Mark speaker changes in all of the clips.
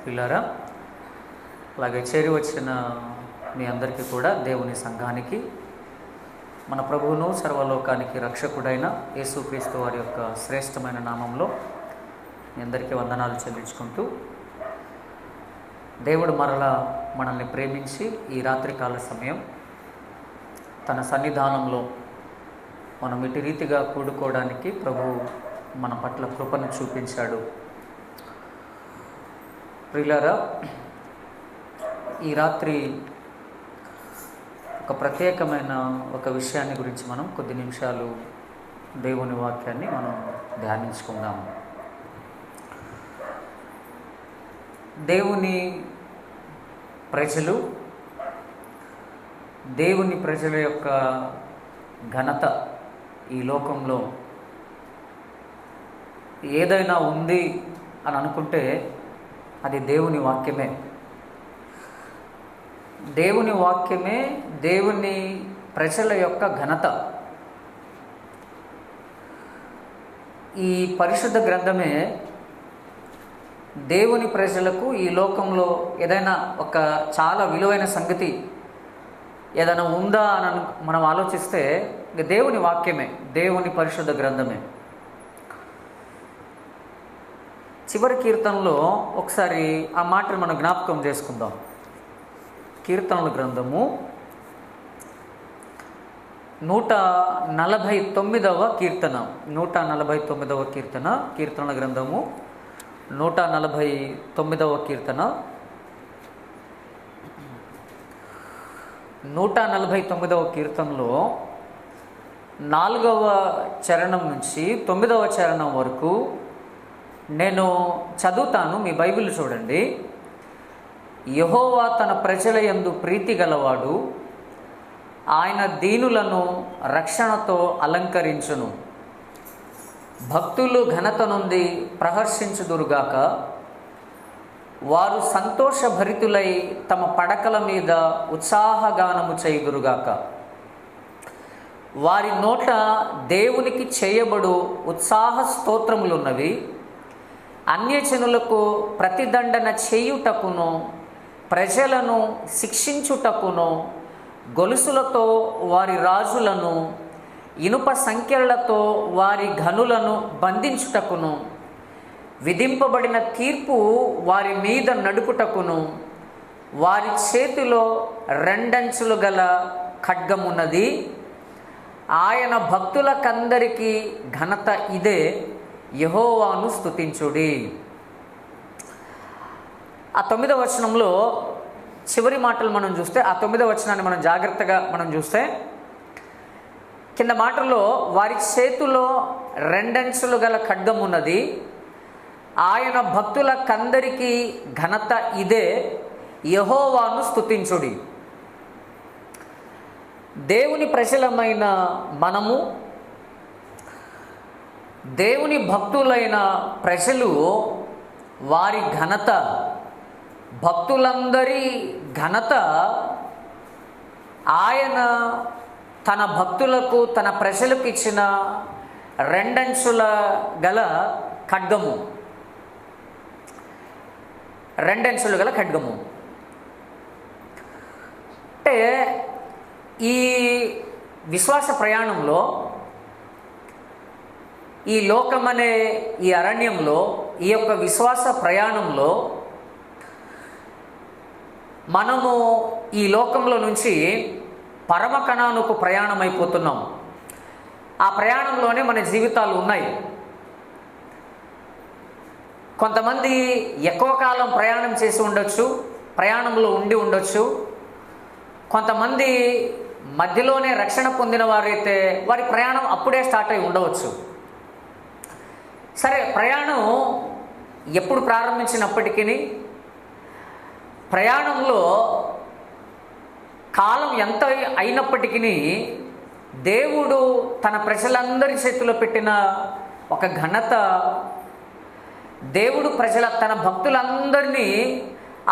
Speaker 1: పిల్లారా, అలాగే చేరి వచ్చిన మీ అందరికీ కూడా దేవుని సంఘానికి మన ప్రభువును సర్వలోకానికి రక్షకుడైన యేసుక్రీస్తు వారి యొక్క శ్రేష్టమైన నామంలో మీ అందరికీ వందనాలు చెల్లించుకుంటూ, దేవుడు మరలా మనల్ని ప్రేమించి ఈ రాత్రికాల సమయం తన సన్నిధానంలో మనం ఇటు రీతిగా కూడుకోవడానికి ప్రభువు మన పట్ల కృపను చూపించాడు. ప్రియులారా, ఈ రాత్రి ఒక ప్రత్యేకమైన ఒక విషయాన్ని గురించి మనం కొద్ది నిమిషాలు దేవుని వాక్యాన్ని మనం ధ్యానించుకుందాము. దేవుని ప్రజల యొక్క ఘనత ఈ లోకంలో ఏదైనా ఉంది అని అనుకుంటే అది దేవుని వాక్యమే. దేవుని వాక్యమే దేవుని ప్రజల యొక్క ఘనత. ఈ పరిశుద్ధ గ్రంథమే దేవుని ప్రజలకు ఈ లోకంలో ఏదైనా ఒక చాలా విలువైన సంగతి ఏదైనా ఉందా అని మనం ఆలోచిస్తే దేవుని వాక్యమే, దేవుని పరిశుద్ధ గ్రంథమే. చివరి కీర్తనలో ఒకసారి ఆ మాటను మనం జ్ఞాపకం చేసుకుందాం. కీర్తనల గ్రంథము 149వ కీర్తన, 149వ కీర్తన, కీర్తనల గ్రంథము 149వ కీర్తన, 149వ కీర్తనలో 4వ చరణం నుంచి 9వ చరణం వరకు నేను చదువుతాను. మీ బైబిల్ చూడండి. యెహోవా తన ప్రజల యందు ప్రీతి గలవాడు, ఆయన దీనులను రక్షణతో అలంకరించును. భక్తులు ఘనత నుండి ప్రహర్షించుదురుగాక, వారు సంతోషభరితులై తమ పడకల మీద ఉత్సాహగానము చేయుదురుగాక. వారి నోట దేవునికి చేయబడు ఉత్సాహ స్తోత్రములున్నవి. అన్యజనులకు ప్రతిదండన చేయుటకును, ప్రజలను శిక్షించుటకును, గొలుసులతో వారి రాజులను, ఇనుప సంకెళ్లతో వారి ఘనులను బంధించుటకును, విధింపబడిన తీర్పు వారి మీద నడుపుటకును, వారి చేతిలో 2 అంచులు గల ఖడ్గమున్నది. ఆయన భక్తులకందరికీ ఘనత ఇదే. యెహోవాను స్తుతించుడి. ఆ 9వ వచనంలో చివరి మాటలు మనం చూస్తే, ఆ 9వ వచనాన్ని మనం జాగ్రత్తగా చూస్తే, కింద మాటల్లో వారి చేతిలో 2 అంచులు గల ఖడ్గం ఉన్నది. ఆయన భక్తులకందరికీ ఘనత ఇదే. యెహోవాను స్తుతించుడి. దేవుని ప్రజలమైన మనము, దేవుని భక్తులైన ప్రజలు, వారి ఘనత, భక్తులందరి ఘనత ఆయన తన భక్తులకు, తన ప్రజలకు ఇచ్చిన 2 అంచుల గల ఖడ్గము, 2 అంచులు గల ఖడ్గము. అంటే ఈ విశ్వాస ప్రయాణంలో, ఈ లోకమనే ఈ అరణ్యంలో, ఈ యొక్క విశ్వాస ప్రయాణంలో మనము ఈ లోకంలో నుంచి పరమ కణానుకు ప్రయాణం అయిపోతున్నాం. ఆ ప్రయాణంలోనే మన జీవితాలు ఉన్నాయి. కొంతమంది ఎక్కువ కాలం ప్రయాణం చేసి ఉండొచ్చు, ప్రయాణంలో ఉండి ఉండొచ్చు. కొంతమంది మధ్యలోనే రక్షణ పొందిన వారైతే వారి ప్రయాణం అప్పుడే స్టార్ట్ అయి ఉండవచ్చు. సరే, ప్రయాణం ఎప్పుడు ప్రారంభించినప్పటికీ ప్రయాణంలో కాలం ఎంత అయినప్పటికీ దేవుడు తన ప్రజలందరి చేతిలో పెట్టిన ఒక ఘనత, దేవుడు తన భక్తులందరినీ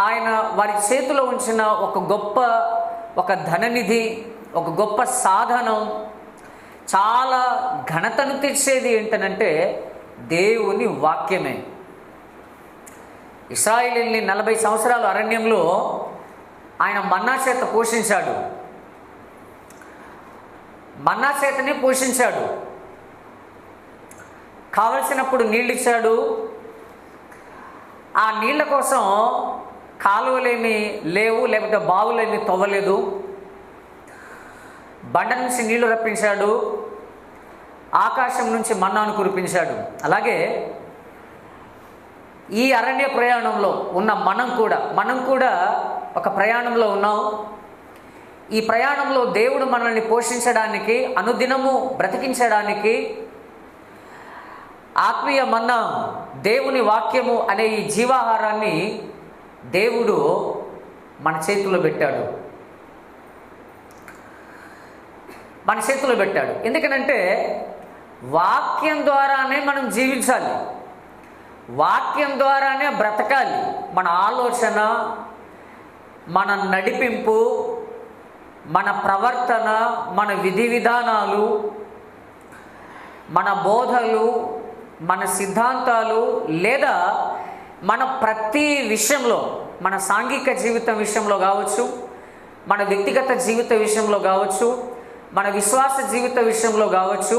Speaker 1: ఆయన వారి చేతిలో ఉంచిన ఒక ధననిధి, ఒక గొప్ప సాధనం, చాలా ఘనతను తెచ్చేది ఏంటనంటే దేవుని వాక్యమే. ఇశ్రాయేలీయుల్ని 40 సంవత్సరాలు అరణ్యంలో ఆయన మన్నా చేత పోషించాడు. మన్నా చేతనే పోషించాడు. కావలసినప్పుడు నీళ్ళు ఇచ్చాడు. ఆ నీళ్ళ కోసం కాలువలేమి లేవు, లేకపోతే బావులేమి తవ్వలేదు. బండ నుంచి నీళ్లు రప్పించాడు. ఆకాశం నుంచి మన్నాను కురిపించాడు. అలాగే ఈ అరణ్య ప్రయాణంలో ఉన్న మనం కూడా ఒక ప్రయాణంలో ఉన్నాం. ఈ ప్రయాణంలో దేవుడు మనల్ని పోషించడానికి, అనుదినము బ్రతికించడానికి ఆత్మీయ మన్నా, దేవుని వాక్యము అనే ఈ జీవాహారాన్ని దేవుడు మన చేతిలో పెట్టాడు. ఎందుకనంటే వాక్యం ద్వారానే మనం జీవించాలి, వాక్యం ద్వారానే బ్రతకాలి. మన ఆలోచన, మన నడిపింపు, మన ప్రవర్తన, మన విధి విధానాలు, మన బోధలు, మన సిద్ధాంతాలు, లేదా మన ప్రతి విషయంలో, మన సాంఘిక జీవితం విషయంలో కావచ్చు, మన వ్యక్తిగత జీవిత విషయంలో కావచ్చు, మన విశ్వాస జీవిత విషయంలో కావచ్చు,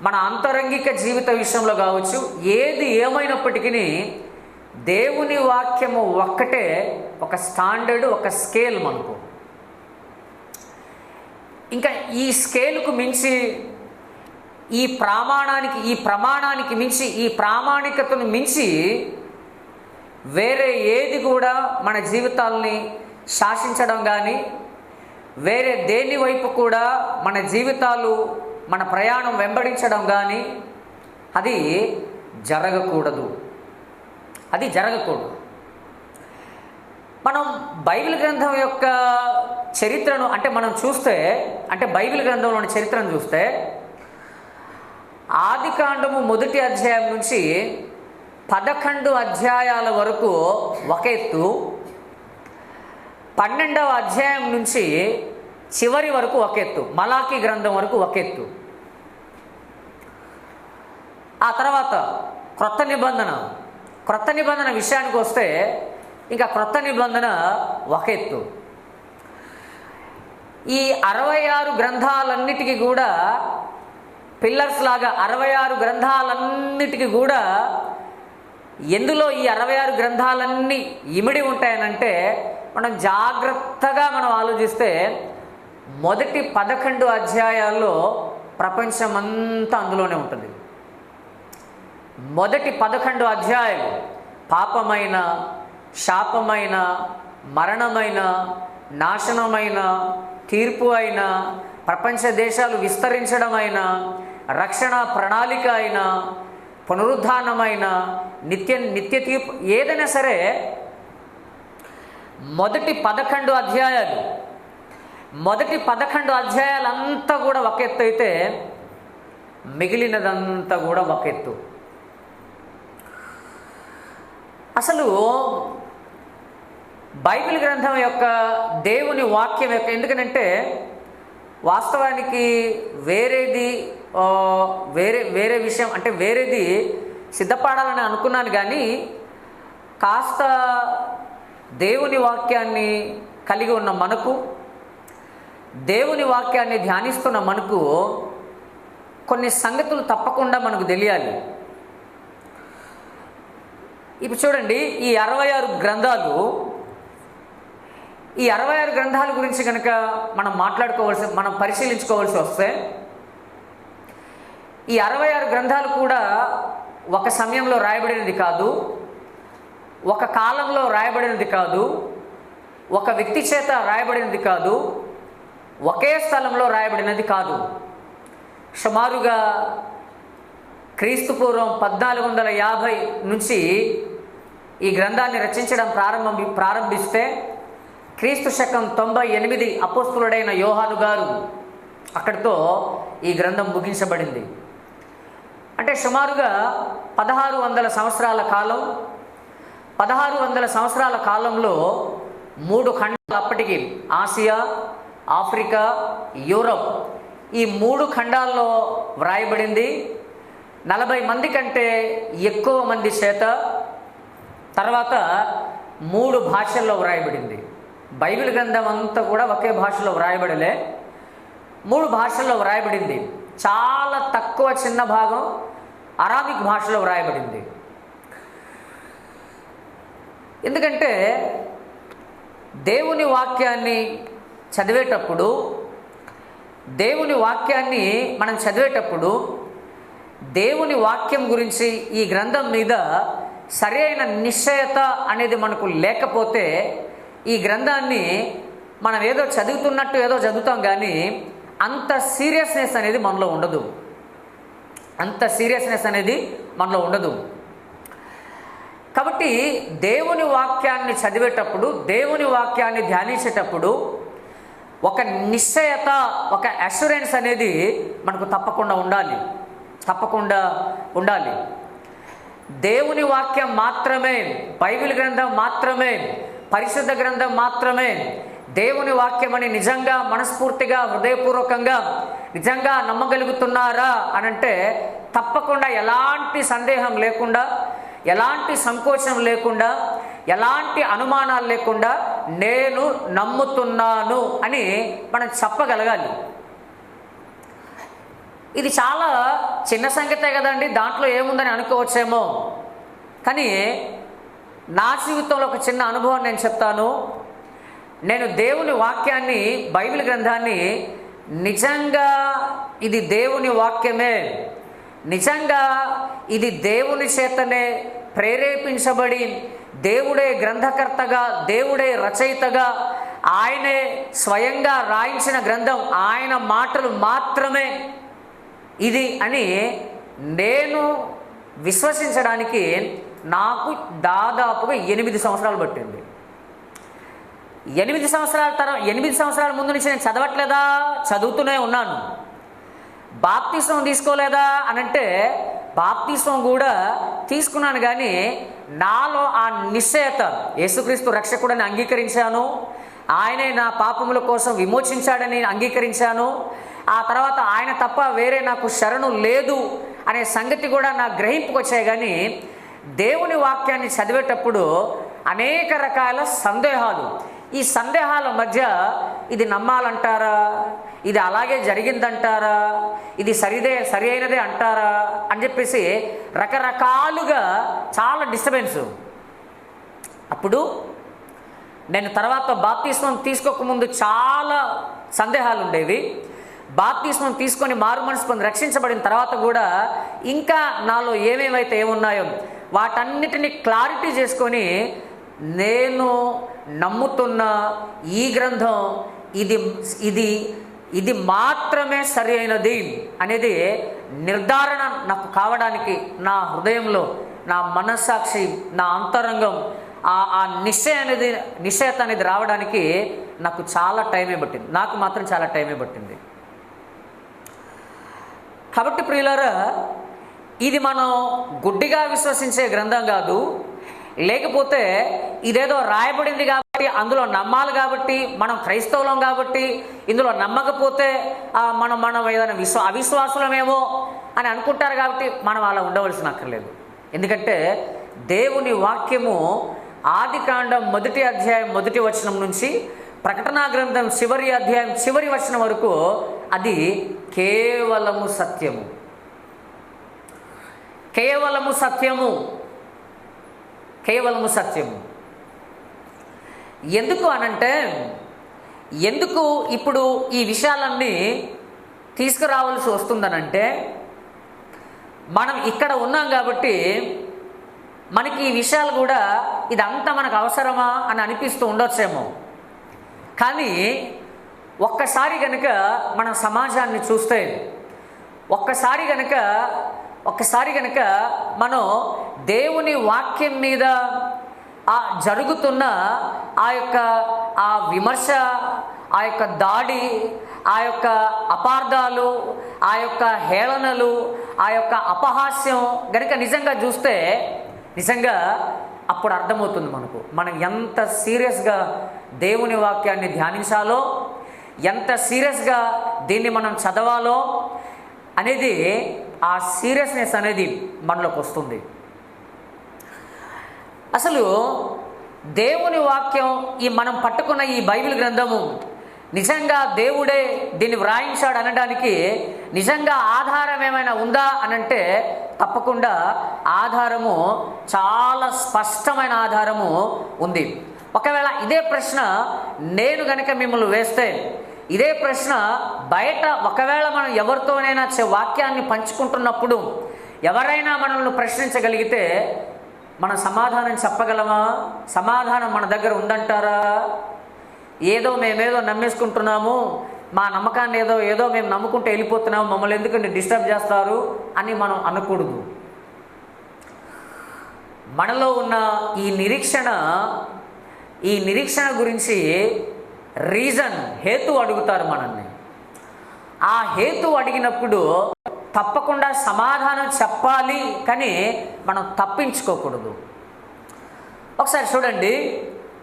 Speaker 1: మన అంతరంగిక జీవిత విషయంలో కావచ్చు, ఏది ఏమైనప్పటికీ దేవుని వాక్యము ఒక్కటే ఒక స్టాండర్డ్, ఒక స్కేల్ మనకు. ఇంకా ఈ స్కేలుకు మించి, ఈ ప్రమాణానికి మించి, ఈ ప్రామాణికతను మించి వేరే ఏది కూడా మన జీవితాల్ని శాసించడం కానీ, వేరే దేని వైపు కూడా మన జీవితాలు, మన ప్రయాణం వెంబడించడం కానీ అది జరగకూడదు. మనం బైబిల్ గ్రంథం యొక్క చరిత్రను బైబిల్ గ్రంథంలోని చరిత్రను చూస్తే ఆదికాండము 1వ అధ్యాయం నుంచి 11 అధ్యాయాల వరకు ఒక ఎత్తు, 12వ అధ్యాయం నుంచి చివరి వరకు ఒక ఎత్తు, మలాకీ గ్రంథం వరకు ఒక ఎత్తు. ఆ తర్వాత క్రొత్త నిబంధన విషయానికి వస్తే ఇంకా క్రొత్త నిబంధన ఒక ఎత్తు. ఈ 66 గ్రంథాలన్నిటికీ కూడా పిల్లర్స్ లాగా 66 గ్రంథాలన్నిటికీ కూడా ఎందులో ఈ 66 గ్రంథాలన్నీ ఇమిడి ఉంటాయనంటే, మనం జాగ్రత్తగా ఆలోచిస్తే మొదటి 11 అధ్యాయాల్లో ప్రపంచమంతా అందులోనే ఉంటుంది. మొదటి 11 అధ్యాయాలు పాపమైన, శాపమైన, మరణమైన, నాశనమైన, తీర్పు అయిన, ప్రపంచ దేశాలు విస్తరించడం అయినా, రక్షణ ప్రణాళిక అయినా, పునరుద్ధానమైన, నిత్య తీర్పు, ఏదైనా సరే మొదటి 11 అధ్యాయాలంతా కూడా ఒక ఎత్తు అయితే మిగిలినదంతా కూడా ఒక ఎత్తు. అసలు బైబిల్ గ్రంథం యొక్క, దేవుని వాక్యం యొక్క, ఎందుకనంటే వాస్తవానికి వేరే విషయం అంటే వేరేది సిద్ధపడాలని అనుకున్నాను, కానీ కాస్త దేవుని వాక్యాన్ని కలిగి ఉన్న మనకు, దేవుని వాక్యాన్ని ధ్యానిస్తున్న మనకు కొన్ని సంగతులు తప్పకుండా మనకు తెలియాలి. ఇప్పుడు చూడండి, ఈ 66 గ్రంథాల గురించి కనుక మనం పరిశీలించుకోవాల్సి వస్తే, ఈ 66 గ్రంథాలు కూడా ఒక సమయంలో రాయబడినది కాదు, ఒక కాలంలో రాయబడినది కాదు, ఒక వ్యక్తి చేత రాయబడినది కాదు, ఒకే స్థలంలో రాయబడినది కాదు. సుమారుగా క్రీస్తుపూర్వం 1450 నుంచి ఈ గ్రంథాన్ని రచించడం ప్రారంభిస్తే క్రీస్తు శకం 98 అపోస్తులుడైన యోహాను గారు అక్కడితో ఈ గ్రంథం ముగించబడింది. అంటే సుమారుగా 1600 సంవత్సరాల కాలం. 1600 సంవత్సరాల కాలంలో 3 ఖండాలు, అప్పటికి ఆసియా, ఆఫ్రికా, యూరప్, ఈ 3 ఖండాల్లో వ్రాయబడింది. 40 మంది కంటే ఎక్కువ మంది చేత తర్వాత 3 భాషల్లో వ్రాయబడింది. బైబిల్ గ్రంథం అంతా కూడా ఒకే భాషలో వ్రాయబడలే, 3 భాషల్లో వ్రాయబడింది. చాలా తక్కువ చిన్న భాగం అరామిక్ భాషలో వ్రాయబడింది. ఎందుకంటే దేవుని వాక్యాన్ని చదివేటప్పుడు మనం చదివేటప్పుడు దేవుని వాక్యం గురించి, ఈ గ్రంథం మీద సరి అయిన నిశ్చయత అనేది మనకు లేకపోతే ఈ గ్రంథాన్ని మనం ఏదో చదువుతున్నట్టు ఏదో చదువుతాం, కానీ అంత సీరియస్నెస్ అనేది మనలో ఉండదు. కాబట్టి దేవుని వాక్యాన్ని చదివేటప్పుడు, దేవుని వాక్యాన్ని ధ్యానించేటప్పుడు ఒక నిశ్చయత, ఒక అష్యూరెన్స్ అనేది మనకు తప్పకుండా ఉండాలి. దేవుని వాక్యం మాత్రమే, బైబిల్ గ్రంథం మాత్రమే, పరిశుద్ధ గ్రంథం మాత్రమే దేవుని వాక్యం అని నిజంగా, మనస్ఫూర్తిగా, హృదయపూర్వకంగా నిజంగా నమ్మగలుగుతున్నారా అనంటే తప్పకుండా ఎలాంటి సందేహం లేకుండా, ఎలాంటి సంకోచం లేకుండా, ఎలాంటి అనుమానాలు లేకుండా నేను నమ్ముతున్నాను అని మనం చెప్పగలగాలి. ఇది చాలా చిన్న సంగతే కదండి, దాంట్లో ఏముందని అనుకోవచ్చేమో, కానీ నా జీవితంలో ఒక చిన్న అనుభవం నేను చెప్తాను. నేను దేవుని వాక్యాన్ని, బైబిల్ గ్రంథాన్ని నిజంగా ఇది దేవుని వాక్యమే, నిజంగా ఇది దేవుని చేతనే ప్రేరేపించబడి దేవుడే గ్రంథకర్తగా, దేవుడే రచయితగా, ఆయనే స్వయంగా రాయించిన గ్రంథం, ఆయన మాటలు మాత్రమే ఇది అని నేను విశ్వసించడానికి నాకు దాదాపుగా 8 సంవత్సరాలు పట్టింది. 8 సంవత్సరాల ముందు నుంచి నేను చదవట్లేదా? చదువుతూనే ఉన్నాను. బాప్తిస్మం తీసుకోలేదా అనంటే బాప్తిస్మం కూడా తీసుకున్నాను, కానీ నాలో ఆ నిశ్చయత, యేసుక్రీస్తు రక్షకుడని అంగీకరించాను, ఆయనే నా పాపముల కోసం విమోచించాడని అంగీకరించాను, ఆ తర్వాత ఆయన తప్ప వేరే నాకు శరణు లేదు అనే సంగతి కూడా నా గ్రహింపుకు వచ్చాయి. కానీ దేవుని వాక్యాన్ని చదివేటప్పుడు అనేక రకాల సందేహాలు, ఈ సందేహాల మధ్య ఇది నమ్మాలంటారా, ఇది అలాగే జరిగిందంటారా, ఇది సరి అయినదే అంటారా అని చెప్పేసి రకరకాలుగా చాలా డిస్టర్బెన్స్. అప్పుడు నేను తర్వాత బాప్తిస్మం తీసుకోకముందు చాలా సందేహాలు ఉండేవి. బాప్తిస్మం తీసుకొని మారు మనసు పొంది రక్షించబడిన తర్వాత కూడా ఇంకా నాలో ఏమేమైతే ఏమున్నాయో వాటన్నిటిని క్లారిటీ చేసుకొని నేను నమ్ముతున్న ఈ గ్రంథం ఇది మాత్రమే సరి అయినది అనేది నిర్ధారణ నాకు కావడానికి, నా హృదయంలో, నా మనస్సాక్షి, నా అంతరంగం ఆ నిశ్చయత అనేది రావడానికి నాకు చాలా టైమే పట్టింది. నాకు మాత్రం చాలా టైమే పట్టింది. కాబట్టి ప్రియులారా, ఇది మనం గుడ్డిగా విశ్వసించే గ్రంథం కాదు, లేకపోతే ఇదేదో రాయబడింది కాబట్టి అందులో నమ్మాలి కాబట్టి, మనం క్రైస్తవులం కాబట్టి ఇందులో నమ్మకపోతే మనం ఏదైనా అవిశ్వాసులమేమో అని అనుకుంటారు కాబట్టి మనం అలా ఉండవలసిన అక్కర్లేదు. ఎందుకంటే దేవుని వాక్యము ఆదికాండం 1వ అధ్యాయం 1వ వచనం నుంచి ప్రకటనా గ్రంథం చివరి అధ్యాయం చివరి వచనం వరకు అది కేవలము సత్యము, కేవలము సత్యము, కేవలము సత్యము. ఎందుకు అనంటే, ఎందుకు ఇప్పుడు ఈ విషయాలన్నీ తీసుకురావాల్సి వస్తుందనంటే, మనం ఇక్కడ ఉన్నాం కాబట్టి మనకి ఈ విషయాలు కూడా ఇదంతా మనకు అవసరమా అని అనిపిస్తూ ఉండొచ్చేమో. కానీ ఒక్కసారి కనుక మనం సమాజాన్ని చూస్తే, ఒక్కసారి కనుక మనం దేవుని వాక్యం మీద జరుగుతున్న ఆ విమర్శ, ఆ యొక్క దాడి, ఆ యొక్క అపార్థాలు, ఆ యొక్క హేళనలు, ఆ యొక్క అపహాస్యం గనుక నిజంగా చూస్తే నిజంగా అప్పుడు అర్థమవుతుంది మనం ఎంత సీరియస్గా దేవుని వాక్యాన్ని ధ్యానించాలో, ఎంత సీరియస్గా దీన్ని మనం చదవాలో అనేది, ఆ సీరియస్నెస్ అనేది మనలోకి వస్తుంది. అసలు దేవుని వాక్యం, ఈ మనం పట్టుకున్న ఈ బైబిల్ గ్రంథము నిజంగా దేవుడే దీన్ని వ్రాయించాడు అనడానికి నిజంగా ఆధారం ఏమైనా ఉందా అనంటే తప్పకుండా ఆధారము, చాలా స్పష్టమైన ఆధారము ఉంది. ఒకవేళ ఇదే ప్రశ్న నేను గనక మిమ్మల్ని వేస్తే, ఇదే ప్రశ్న బయట ఒకవేళ మనం ఎవరితోనైనా వాక్యాన్ని పంచుకుంటున్నప్పుడు ఎవరైనా మనల్ని ప్రశ్నించగలిగితే మనం సమాధానం చెప్పగలమా? సమాధానం మన దగ్గర ఉందంటారా? మేమేదో నమ్మేసుకుంటున్నాము, మా నమ్మకాన్ని ఏదో మేము నమ్ముకుంటూ వెళ్ళిపోతున్నాము, మమ్మల్ని ఎందుకంటే డిస్టర్బ్ చేస్తారు అని మనం అనకూడదు. మనలో ఉన్న ఈ నిరీక్షణ గురించి రీజన్, హేతు అడుగుతారు మనల్ని. ఆ హేతు అడిగినప్పుడు తప్పకుండా సమాధానం చెప్పాలి, కానీ మనం తప్పించుకోకూడదు. ఒకసారి చూడండి,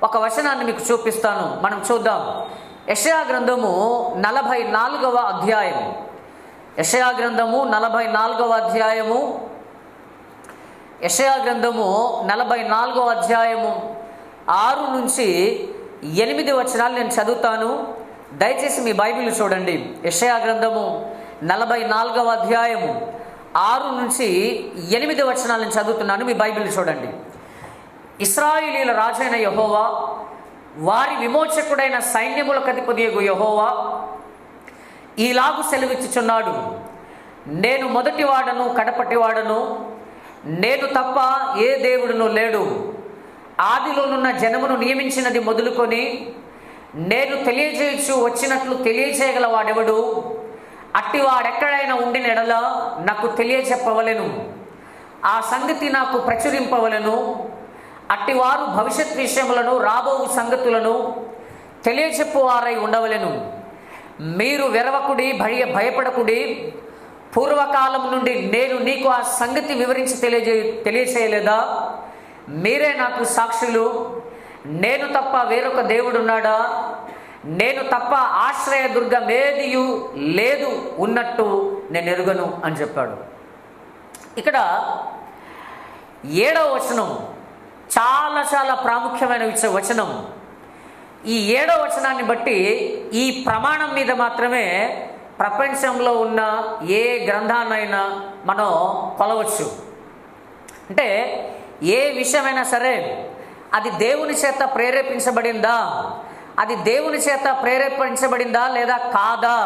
Speaker 1: ఒక వచనాన్ని మీకు చూపిస్తాను, మనం చూద్దాం. యెషయా గ్రంథము 44వ అధ్యాయం. యెషయా గ్రంథము 44వ అధ్యాయము. యెషయా గ్రంథము 44వ అధ్యాయము 6 నుంచి 8 వచనాలు నేను చదువుతాను. దయచేసి మీ బైబిల్ చూడండి. యెషయా గ్రంథము 44వ అధ్యాయము 6 నుంచి 8 వచనాలను చదువుతున్నాను. మీ బైబిల్ చూడండి. ఇశ్రాయేలీయుల రాజైన యెహోవా, వారి విమోచకుడైన సైన్యములకు అధిపతియగు యెహోవా ఈలాగు సెలవిచ్చుచున్నాడు, నేను మొదటివాడను కడపటివాడను, నేను తప్ప ఏ దేవుడును లేడు. ఆదిలోనున్న జనమును నియమించినది మొదలుకొని నేను తెలియజేయచ్చు వచ్చినట్లు తెలియజేయగల వాడెవడు? అట్టివాడెక్కడైనా ఉండిన ఎడల నాకు తెలియజెప్పవలెను, ఆ సంగతి నాకు ప్రచురింపవలెను. అట్టివారు భవిష్యత్ విషయములను, రాబో సంగతులను తెలియచెప్పువారై ఉండవలెను. మీరు వెరవకుడి, భయపడకుడి. పూర్వకాలం నుండి నేను నీకు ఆ సంగతి వివరించి తెలియచేయలేదా? మీరే నాకు సాక్షులు. నేను తప్ప వేరొక దేవుడున్నాడా? నేను తప్ప ఆశ్రయదుర్గం ఏదియు లేదు, ఉన్నట్టు నేను ఎరుగను అని చెప్పాడు. ఇక్కడ 7వ వచనం చాలా ప్రాముఖ్యమైన వచనం. ఈ 7వ వచనాన్ని బట్టి ఈ ప్రమాణం మీద మాత్రమే ప్రపంచంలో ఉన్న ఏ గ్రంథాన్నైనా మనం కొలవచ్చు. అంటే ఏ విషయమైనా సరే అది దేవుని చేత ప్రేరేపించబడిందా, అది దేవుని చేత ప్రేరేపించబడిందా లేదా కాదా,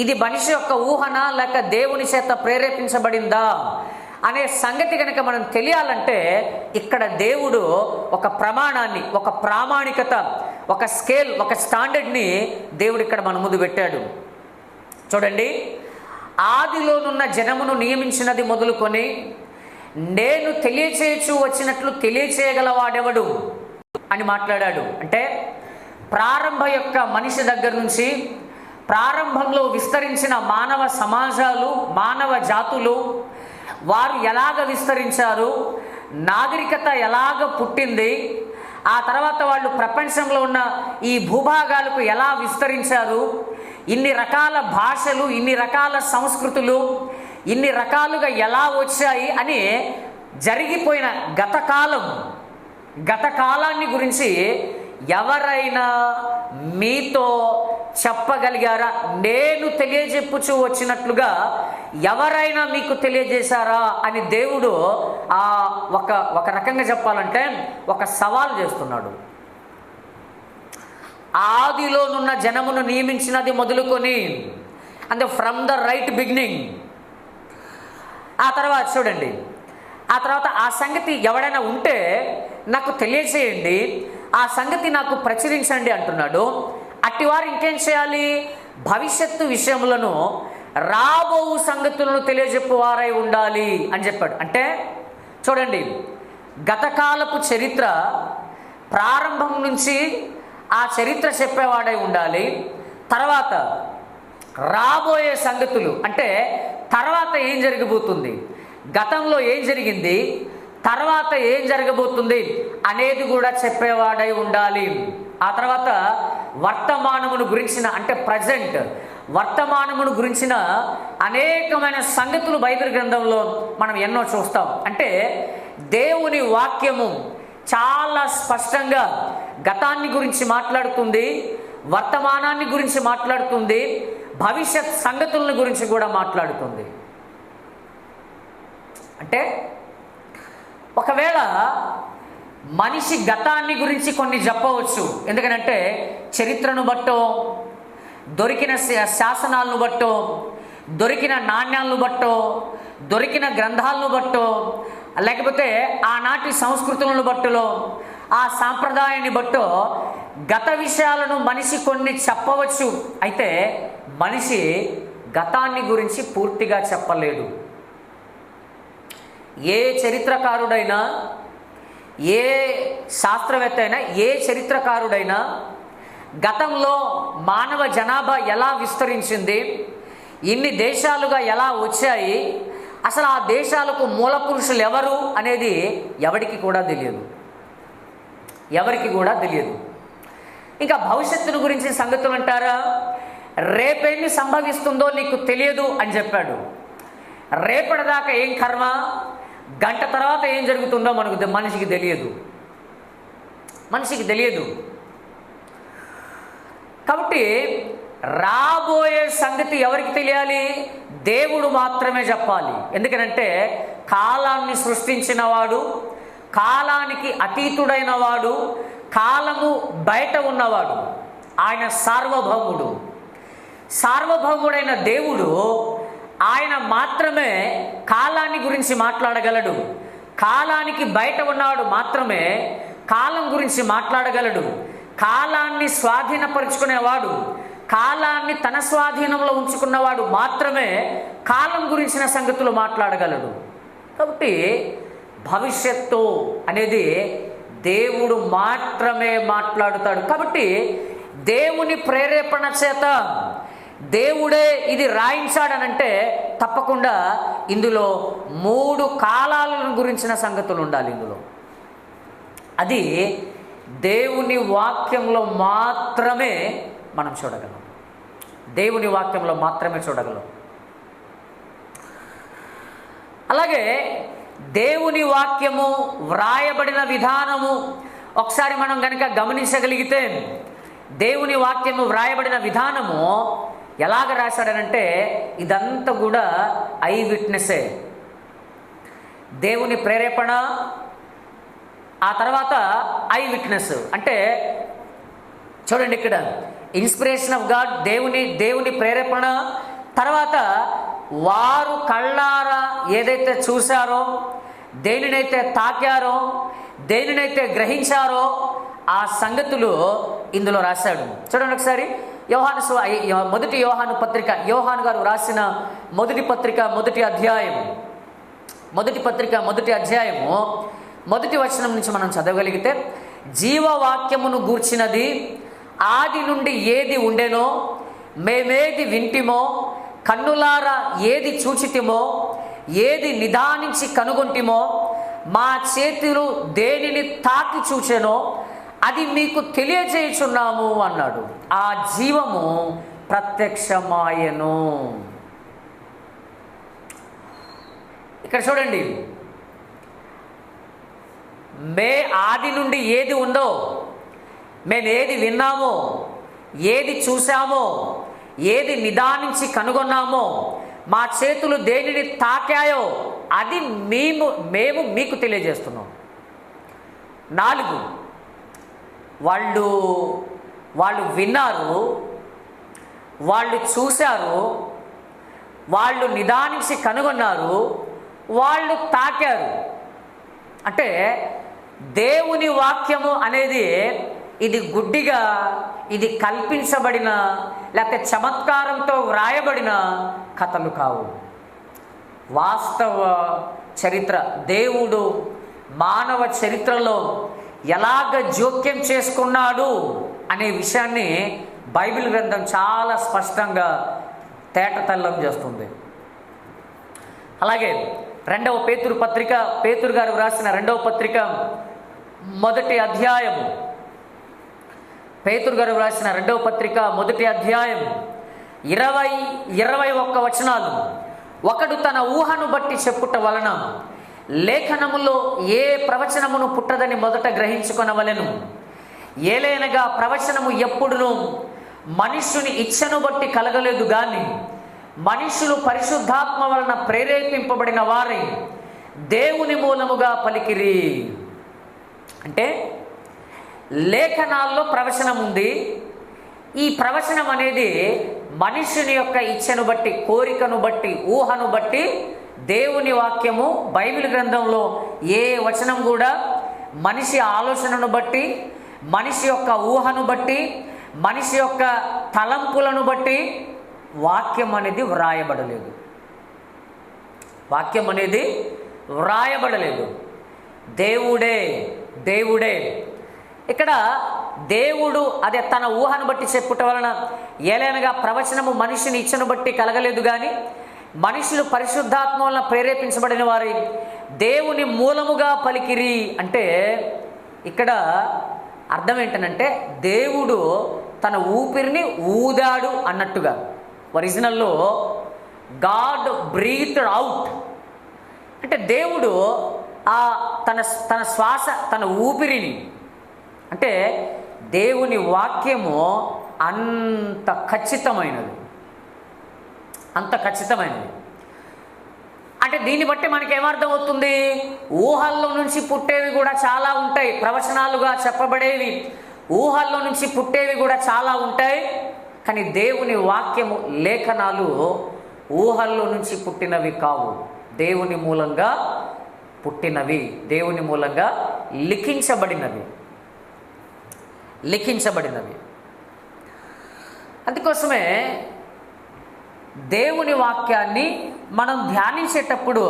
Speaker 1: ఇది మనిషి యొక్క ఊహన లేక దేవుని చేత ప్రేరేపించబడిందా అనే సంగతి కనుక మనం తెలియాలంటే ఇక్కడ దేవుడు ఒక ప్రమాణాన్ని, ఒక ప్రామాణికత, ఒక స్కేల్, ఒక స్టాండర్డ్ని దేవుడు ఇక్కడ మన ముందు పెట్టాడు. చూడండి, ఆదిలోనున్న జనమును నియమించినది మొదలుకొని నేను తెలియచేయచ్చు వచ్చినట్లు తెలియచేయగలవాడెవడు అని మాట్లాడాడు. అంటే మనిషి దగ్గర నుంచి ప్రారంభంలో విస్తరించిన మానవ సమాజాలు, మానవ జాతులు, వారు ఎలాగ విస్తరించారు, నాగరికత ఎలాగ పుట్టింది, ఆ తర్వాత వాళ్ళు ప్రపంచంలో ఉన్న ఈ భూభాగాలకు ఎలా విస్తరించారు, ఇన్ని రకాల భాషలు, ఇన్ని రకాల సంస్కృతులు, ఇన్ని రకాలుగా ఎలా వచ్చాయి అని జరిగిపోయిన గత కాలాన్ని గురించి ఎవరైనా మీతో చెప్పగలిగారా? నేను తెలియజెప్పుచూ వచ్చినట్లుగా ఎవరైనా మీకు తెలియజేశారా అని దేవుడు ఒక రకంగా చెప్పాలంటే ఒక సవాల్ చేస్తున్నాడు. ఆదిలోనున్న జనమును నియమించినది మొదలుకొని, అంటే ఫ్రమ్ ద రైట్ బిగినింగ్. ఆ తర్వాత చూడండి, ఆ తర్వాత ఆ సంగతి ఎవడైనా ఉంటే నాకు తెలియజేయండి, ఆ సంగతి నాకు ప్రచురించండి అంటున్నాడు. అట్టివారు ఇంకేం చేయాలి? భవిష్యత్తు విషయములను, రాబో సంగతులను తెలియజెప్పువారై ఉండాలి అని చెప్పాడు. అంటే చూడండి, గతకాలపు చరిత్ర ప్రారంభం నుంచి ఆ చరిత్ర చెప్పేవాడై ఉండాలి. తర్వాత రాబోయే సంగతులు, అంటే తర్వాత ఏం జరగబోతుంది, గతంలో ఏం జరిగింది, తర్వాత ఏం జరగబోతుంది అనేది కూడా చెప్పేవాడై ఉండాలి. ఆ తర్వాత వర్తమానమును గురించిన, అంటే ప్రజెంట్ వర్తమానమును గురించిన అనేకమైన సంగతులు బైబిల్ గ్రంథంలో మనం ఎన్నో చూస్తాం. అంటే దేవుని వాక్యము చాలా స్పష్టంగా గతాన్ని గురించి మాట్లాడుతుంది, వర్తమానాన్ని గురించి మాట్లాడుతుంది, భవిష్యత్ సంగతులను గురించి కూడా మాట్లాడుతుంది. అంటే ఒకవేళ మనిషి గతాన్ని గురించి కొన్ని చెప్పవచ్చు, ఎందుకంటే చరిత్రను బట్టో, దొరికిన శాసనాలను బట్టో, దొరికిన నాణ్యాలను బట్టో, దొరికిన గ్రంథాలను బట్టో, లేకపోతే ఆనాటి సంస్కృతులను బట్టలో, ఆ సాంప్రదాయాన్ని బట్టో గత విషయాలను మనిషి కొన్ని చెప్పవచ్చు. అయితే మనిషి గతాన్ని గురించి పూర్తిగా చెప్పలేడు. ఏ చరిత్రకారుడైనా, ఏ శాస్త్రవేత్త అయినా, ఏ చరిత్రకారుడైనా గతంలో మానవ జనాభా ఎలా విస్తరించింది, ఇన్ని దేశాలుగా ఎలా వచ్చాయి, అసలు ఆ దేశాలకు మూల పురుషులు ఎవరు అనేది ఎవరికి కూడా తెలియదు. ఇంకా భవిష్యత్తును గురించి సంగతులు అంటారా, రేపేమి సంభవిస్తుందో నీకు తెలియదు అని చెప్పాడు. రేపటిదాకా ఏం కర్మ, గంట తర్వాత ఏం జరుగుతుందో మనిషికి తెలియదు. కాబట్టి రాబోయే సంగతి ఎవరికి తెలియాలి? దేవుడు మాత్రమే చెప్పాలి. ఎందుకనంటే కాలాన్ని సృష్టించిన వాడు, కాలానికి అతీతుడైన వాడు, కాలము బయట ఉన్నవాడు, ఆయన సార్వభౌముడైన దేవుడు. ఆయన మాత్రమే కాలాన్ని గురించి మాట్లాడగలడు. కాలానికి బయట ఉన్నవాడు మాత్రమే కాలం గురించి మాట్లాడగలడు. కాలాన్ని స్వాధీనపరుచుకునేవాడు, కాలాన్ని తన స్వాధీనంలో ఉంచుకున్నవాడు మాత్రమే కాలం గురించిన సంగతులు మాట్లాడగలడు. కాబట్టి భవిష్యత్తు అనేది దేవుడు మాత్రమే మాట్లాడుతాడు. కాబట్టి దేవుని ప్రేరేపణ చేత దేవుడే ఇది రాయించాడనంటే తప్పకుండా ఇందులో 3 కాలాలను గురించిన సంగతులు ఉండాలి. ఇందులో అది దేవుని వాక్యంలో మాత్రమే మనం చూడగలం. అలాగే దేవుని వాక్యము వ్రాయబడిన విధానము ఒకసారి మనం కనుక గమనించగలిగితే, దేవుని వాక్యము వ్రాయబడిన విధానము ఎలాగ రాశాడనంటే ఇదంతా కూడా ఐ విట్నెసే. దేవుని ప్రేరేపణ, ఆ తర్వాత ఐ విట్నెస్. అంటే చూడండి, ఇక్కడ ఇన్స్పిరేషన్ ఆఫ్ గాడ్, దేవుని ప్రేరేపణ, తర్వాత వారు కళ్ళారా ఏదైతే చూశారో, దేనినైతే తాకారో, దేనినైతే గ్రహించారో ఆ సంగతులు ఇందులో రాశాడు. చూడండి ఒకసారి, మొదటి యోహాను పత్రిక, యోహాను గారు రాసిన మొదటి పత్రిక మొదటి అధ్యాయము మొదటి వచనం నుంచి మనం చదవగలిగితే, జీవవాక్యమును గూర్చినది ఆది నుండి ఏది ఉండెనో, మేమేది వింటిమో, కన్నులారా ఏది చూచితిమో, ఏది నిదానించి కనుగొంటిమో, మా చేతులు దేనిని తాకి చూచెనో అది మీకు తెలియజేయుచున్నాము అన్నాడు. ఆ జీవము ప్రత్యక్షమాయెను. ఇక్కడ చూడండి, ఆది నుండి ఏది ఉందో, మేము ఏది విన్నామో, ఏది చూసామో, ఏది నిదానించి కనుగొన్నామో, మా చేతులు దేనిని తాకాయో అది మేము మీకు తెలియజేస్తున్నాం. 4, వాళ్ళు విన్నారు, వాళ్ళు చూశారు, వాళ్ళు నిదానించి కనుగొన్నారు, వాళ్ళు తాకారు. అంటే దేవుని వాక్యము అనేది ఇది గుడ్డిగా, ఇది కల్పించబడిన లేకపోతే చమత్కారంతో వ్రాయబడిన కథలు కావు. వాస్తవ చరిత్ర, దేవుడు మానవ చరిత్రలో ఎలాగ జోక్యం చేసుకున్నాడు అనే విషయాన్ని బైబిల్ గ్రంథం చాలా స్పష్టంగా తేటతెల్లం చేస్తుంది. అలాగే 2వ పేతురు పత్రిక, పేతురు గారు రాసిన 2వ పత్రిక మొదటి అధ్యాయం, పేతురు గారు రాసిన 2వ పత్రిక మొదటి అధ్యాయం 20-21 వచనాలు. ఒకడు తన ఊహను బట్టి చెప్పుట వలన లేఖనములో ఏ ప్రవచనమును పుట్టదని మొదట గ్రహించుకొనవలెను. ఏలైనగా ప్రవచనము ఎప్పుడును మనుష్యుని ఇచ్చను బట్టి కలగలేదు గాని మనుషులు పరిశుద్ధాత్మ వలన ప్రేరేపింపబడిన వారై దేవుని మూలముగా పలికిరి. అంటే లేఖనాల్లో ప్రవచనం ఉంది. ఈ ప్రవచనం అనేది మనుషుని యొక్క ఇచ్చను బట్టి, కోరికను బట్టి, ఊహను బట్టి, దేవుని వాక్యము బైబిల్ గ్రంథంలో ఏ వచనం కూడా మనిషి ఆలోచనను బట్టి, మనిషి యొక్క ఊహను బట్టి, మనిషి యొక్క తలంపులను బట్టి వాక్యం అనేది వ్రాయబడలేదు. వాక్యం అనేది వ్రాయబడలేదు. దేవుడే దేవుడే ఇక్కడ దేవుడు అదే తన ఊహను బట్టి చెప్పుట వలన ఏలైనగా ప్రవచనము మనిషిని ఇచ్చను బట్టి కలగలేదు కానీ మనుషులు పరిశుద్ధాత్మ వలన ప్రేరేపించబడిన వారి దేవుని మూలముగా పలికిరి. అంటే ఇక్కడ అర్థం ఏంటనంటే దేవుడు తన ఊపిరిని ఊదాడు అన్నట్టుగా. ఒరిజినల్లో గాడ్ బ్రీత్డ్ అవుట్ అంటే దేవుడు తన శ్వాస, తన ఊపిరిని, అంటే దేవుని వాక్యము అంత ఖచ్చితమైనది, అంత ఖచ్చితమైనది. అంటే దీన్ని బట్టి మనకి ఏమర్థం అవుతుంది? ఊహల్లో నుంచి పుట్టేవి కూడా చాలా ఉంటాయి, ప్రవచనాలుగా చెప్పబడేవి ఊహల్లో నుంచి పుట్టేవి కూడా చాలా ఉంటాయి. కానీ దేవుని వాక్యము, లేఖనాలు ఊహల్లో నుంచి పుట్టినవి కావు, దేవుని మూలంగా పుట్టినవి, దేవుని మూలంగా లిఖించబడినవి. అందుకోసమే దేవుని వాక్యాన్ని మనం ధ్యానించేటప్పుడు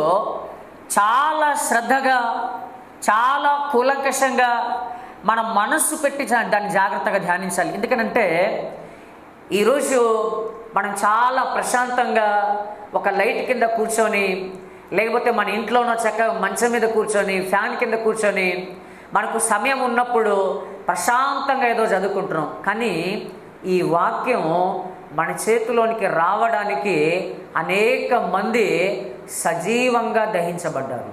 Speaker 1: చాలా శ్రద్ధగా, చాలా కూలంకషంగా మన మనస్సు పెట్టి దాన్ని జాగ్రత్తగా ధ్యానించాలి. ఎందుకనంటే ఈరోజు మనం చాలా ప్రశాంతంగా ఒక లైట్ కింద కూర్చొని, లేకపోతే మన ఇంట్లోనో చక్కగా మంచం మీద కూర్చొని, ఫ్యాన్ కింద కూర్చొని మనకు సమయం ఉన్నప్పుడు ప్రశాంతంగా ఏదో చదువుకుంటున్నాం. కానీ ఈ వాక్యం మన చేతిలోనికి రావడానికి అనేక మంది సజీవంగా దహించబడ్డారు,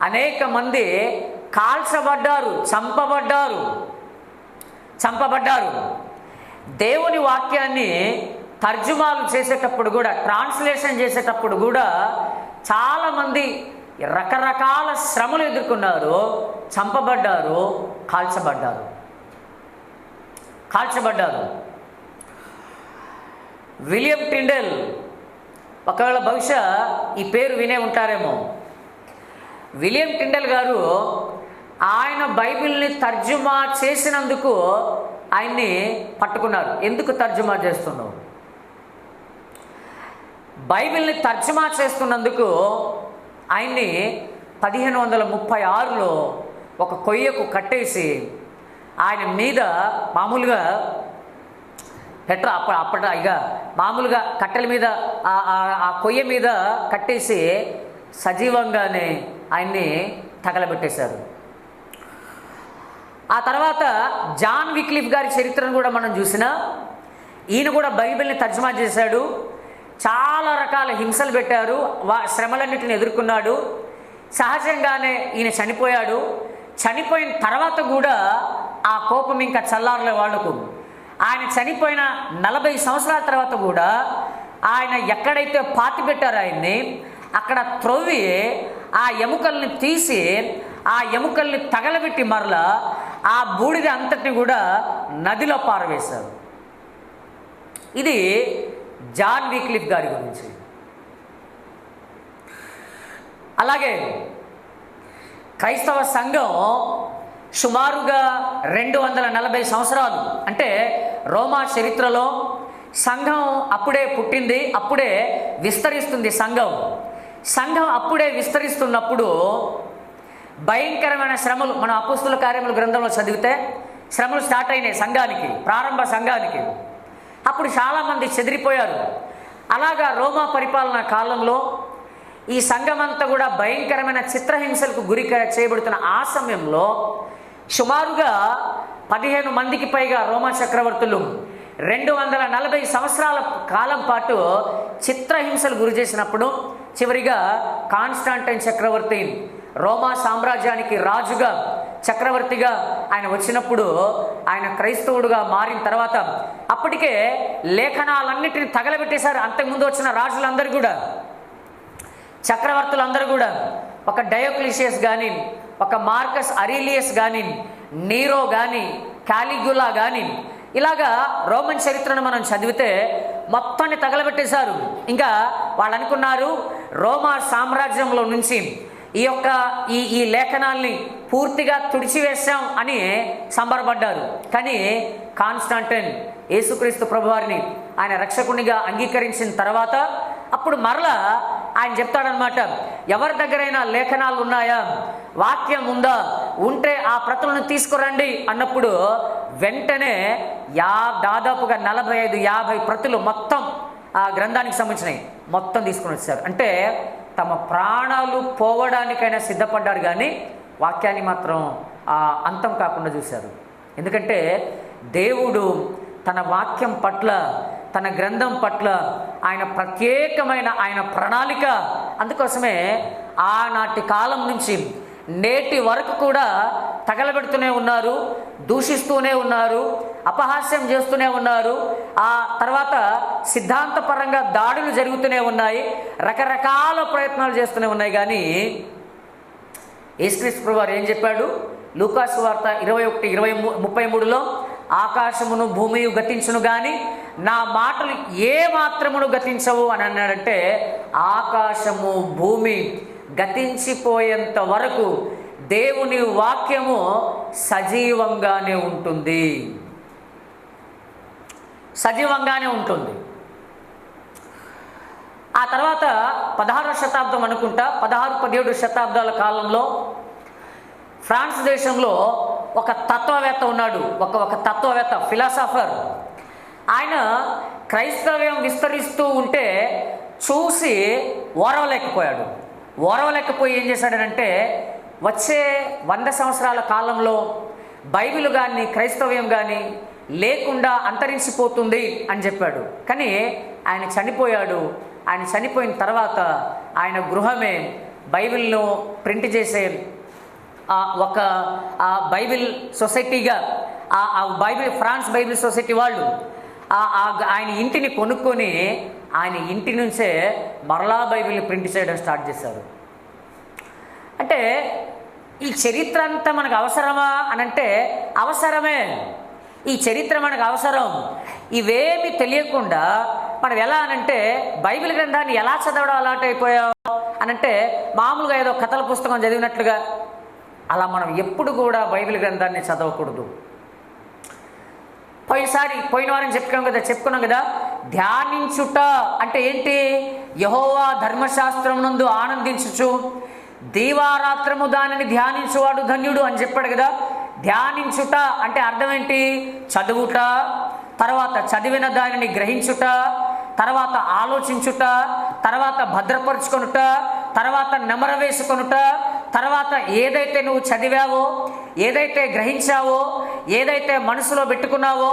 Speaker 1: అనేక మంది కాల్చబడ్డారు, చంపబడ్డారు. దేవుని వాక్యాన్ని తర్జుమాలు చేసేటప్పుడు కూడా, ట్రాన్స్లేషన్ చేసేటప్పుడు కూడా చాలామంది రకరకాల శ్రమలు ఎదుర్కొన్నారు, చంపబడ్డారు, కాల్చబడ్డారు. విలియం టిండెల్, ఒకవేళ బహుశా ఈ పేరు వినే ఉంటారేమో. విలియం టిండెల్ గారు ఆయన బైబిల్ని తర్జుమా చేసినందుకు ఆయన్ని పట్టుకున్నారు. ఎందుకు తర్జుమా చేస్తున్నావు? బైబిల్ని తర్జుమా చేస్తున్నందుకు ఆయన్ని 1536లో ఒక కొయ్యకు కట్టేసి ఆయన మీద మామూలుగా మామూలుగా కట్టెల మీద ఆ కొయ్య మీద కట్టేసి సజీవంగానే ఆయన్ని తగలబెట్టేశారు. ఆ తర్వాత జాన్ విక్లిఫ్ గారి చరిత్రను కూడా మనం చూసినా, ఈయన కూడా బైబిల్ని తర్జుమా చేశాడు. చాలా రకాల హింసలు పెట్టారు, శ్రమలన్నిటిని ఎదుర్కొన్నాడు. సహజంగానే ఈయన చనిపోయాడు. చనిపోయిన తర్వాత కూడా ఆ కోపం ఇంకా చల్లారలే వాళ్లకు. ఆయన చనిపోయిన 40 సంవత్సరాల తర్వాత కూడా ఆయన ఎక్కడైతే పాతి పెట్టారో ఆయన్ని, అక్కడ త్రవ్వి ఆ ఎముకల్ని తీసి ఆ ఎముకల్ని తగలబెట్టి మరలా ఆ బూడిద అంతటిని కూడా నదిలో పారవేశారు. ఇది జాన్ విక్లిఫ్ గారి గురించి. అలాగే క్రైస్తవ సంఘం సుమారుగా 240 సంవత్సరాలు, అంటే రోమా చరిత్రలో సంఘం అప్పుడే పుట్టింది, అప్పుడే విస్తరిస్తుంది. సంఘం అప్పుడే విస్తరిస్తున్నప్పుడు భయంకరమైన శ్రమలు, మనం అపోస్తుల కార్యముల గ్రంథంలో చదివితే శ్రమలు స్టార్ట్ అయినాయి సంఘానికి, ప్రారంభ సంఘానికి. అప్పుడు చాలామంది చెదిరిపోయారు. అలాగా రోమా పరిపాలన కాలంలో ఈ సంఘమంతా కూడా భయంకరమైన చిత్రహింసలకు గురి చేయబడుతున్న ఆ సమయంలో సుమారుగా 15 మందికి పైగా రోమా చక్రవర్తులు 240 సంవత్సరాల కాలం పాటు చిత్రహింసలు గురి చేసినప్పుడు చివరిగా కాన్స్టాంటైన్ చక్రవర్తి రోమా సామ్రాజ్యానికి రాజుగా చక్రవర్తిగా ఆయన వచ్చినప్పుడు ఆయన క్రైస్తవుడుగా మారిన తర్వాత అప్పటికే లేఖనాలన్నిటిని తగలబెట్టేశారు. అంతకుముందు వచ్చిన రాజులందరూ కూడా, చక్రవర్తులందరూ కూడా, ఒక డయోక్లిషియస్ కానీ, ఒక మార్కస్ అరీలియస్ కానీ, నీరో కానీ, కాలిగ్యులా కానీ, ఇలాగా రోమన్ చరిత్రను మనం చదివితే మొత్తాన్ని తగలబెట్టేశారు. ఇంకా వాళ్ళు అనుకున్నారు రోమా సామ్రాజ్యంలో నుంచి ఈ లేఖనాల్ని పూర్తిగా తుడిచివేశాం అని సంబరపడ్డారు. కానీ కాన్స్టాంటైన్ యేసుక్రీస్తు ప్రభువారిని ఆయన రక్షకునిగా అంగీకరించిన తర్వాత అప్పుడు మరలా ఆయన చెప్తాడనమాట, ఎవరి దగ్గరైనా లేఖనాలు ఉన్నాయా, వాక్యం ఉందా, ఉంటే ఆ ప్రతులను తీసుకురండి అన్నప్పుడు వెంటనే దాదాపుగా 45-50 ప్రతులు మొత్తం ఆ గ్రంథానికి సంబంధించినవి మొత్తం తీసుకుని వచ్చారు. అంటే తమ ప్రాణాలు పోవడానికైనా సిద్ధపడ్డారు, కానీ వాక్యాన్ని మాత్రం అంతం కాకుండా చూశారు. ఎందుకంటే దేవుడు తన వాక్యం పట్ల, తన గ్రంథం పట్ల ఆయన ప్రత్యేకమైన ఆయన ప్రణాళిక, అందుకోసమే ఆనాటి కాలం నుంచి నేటి వరకు కూడా తగలబెడుతూనే ఉన్నారు, దూషిస్తూనే ఉన్నారు, అపహాస్యం చేస్తూనే ఉన్నారు. ఆ తర్వాత సిద్ధాంతపరంగా దాడులు జరుగుతూనే ఉన్నాయి, రకరకాల ప్రయత్నాలు చేస్తూనే ఉన్నాయి. కానీ యేసుక్రీస్తు ప్రభువారు ఏం చెప్పాడు? లూకాసు వార్త 21:33లో ఆకాశమును భూమియు గతించును గాని నా మాటలు ఏ మాత్రమును గతించవు అని అన్నాడంటే, ఆకాశము భూమి గతించిపోయేంత వరకు దేవుని వాక్యము సజీవంగానే ఉంటుంది, సజీవంగానే ఉంటుంది. ఆ తర్వాత 16వ శతాబ్దం అనుకుంటా, 16-17 శతాబ్దాల కాలంలో ఫ్రాన్స్ దేశంలో ఒక తత్వవేత్త ఉన్నాడు, ఒక తత్వవేత్త, ఫిలాసఫర్. ఆయన క్రైస్తవ్యం విస్తరిస్తూ ఉంటే చూసి ఓరవలేకపోయి ఏం చేశాడనంటే, వచ్చే 100 సంవత్సరాల కాలంలో బైబిల్ కానీ క్రైస్తవ్యం కానీ లేకుండా అంతరించిపోతుంది అని చెప్పాడు. కానీ ఆయన చనిపోయాడు. ఆయన చనిపోయిన తర్వాత ఆయన గృహమే బైబిల్ను ప్రింట్ చేసే ఒక బైబిల్ సొసైటీగా, ఫ్రాన్స్ బైబిల్ సొసైటీ వాళ్ళు ఆయన ఇంటిని కొనుక్కొని ఆయన ఇంటి నుంచే మరలా బైబిల్ని ప్రింట్ చేయడం స్టార్ట్ చేశారు. అంటే ఈ చరిత్ర అంతా మనకు అవసరమా అనంటే అవసరమే. ఈ చరిత్ర మనకు అవసరం. ఇవేమి తెలియకుండా మనం ఎలా అనంటే బైబిల్ గ్రంథాన్ని ఎలా చదవడం అలవాటు అయిపోయాం అనంటే, మామూలుగా ఏదో కథల పుస్తకం చదివినట్లుగా అలా మనం ఎప్పుడు కూడా బైబిల్ గ్రంథాన్ని చదవకూడదు. పోయిన వారం చెప్పుకున్నాం కదా, ధ్యానించుట అంటే ఏంటి? యెహోవా ధర్మశాస్త్రం నందు ఆనందించుచు దీవారాత్రము దానిని ధ్యానించువాడు ధన్యుడు అని చెప్పాడు కదా. ధ్యానించుట అంటే అర్థం ఏంటి? చదువుట, తర్వాత చదివిన దానిని గ్రహించుట, తర్వాత ఆలోచించుట, తర్వాత భద్రపరుచుకొనుట, తర్వాత నెమరవేసుకొనుట, తర్వాత ఏదైతే నువ్వు చదివావో, ఏదైతే గ్రహించావో, ఏదైతే మనసులో పెట్టుకున్నావో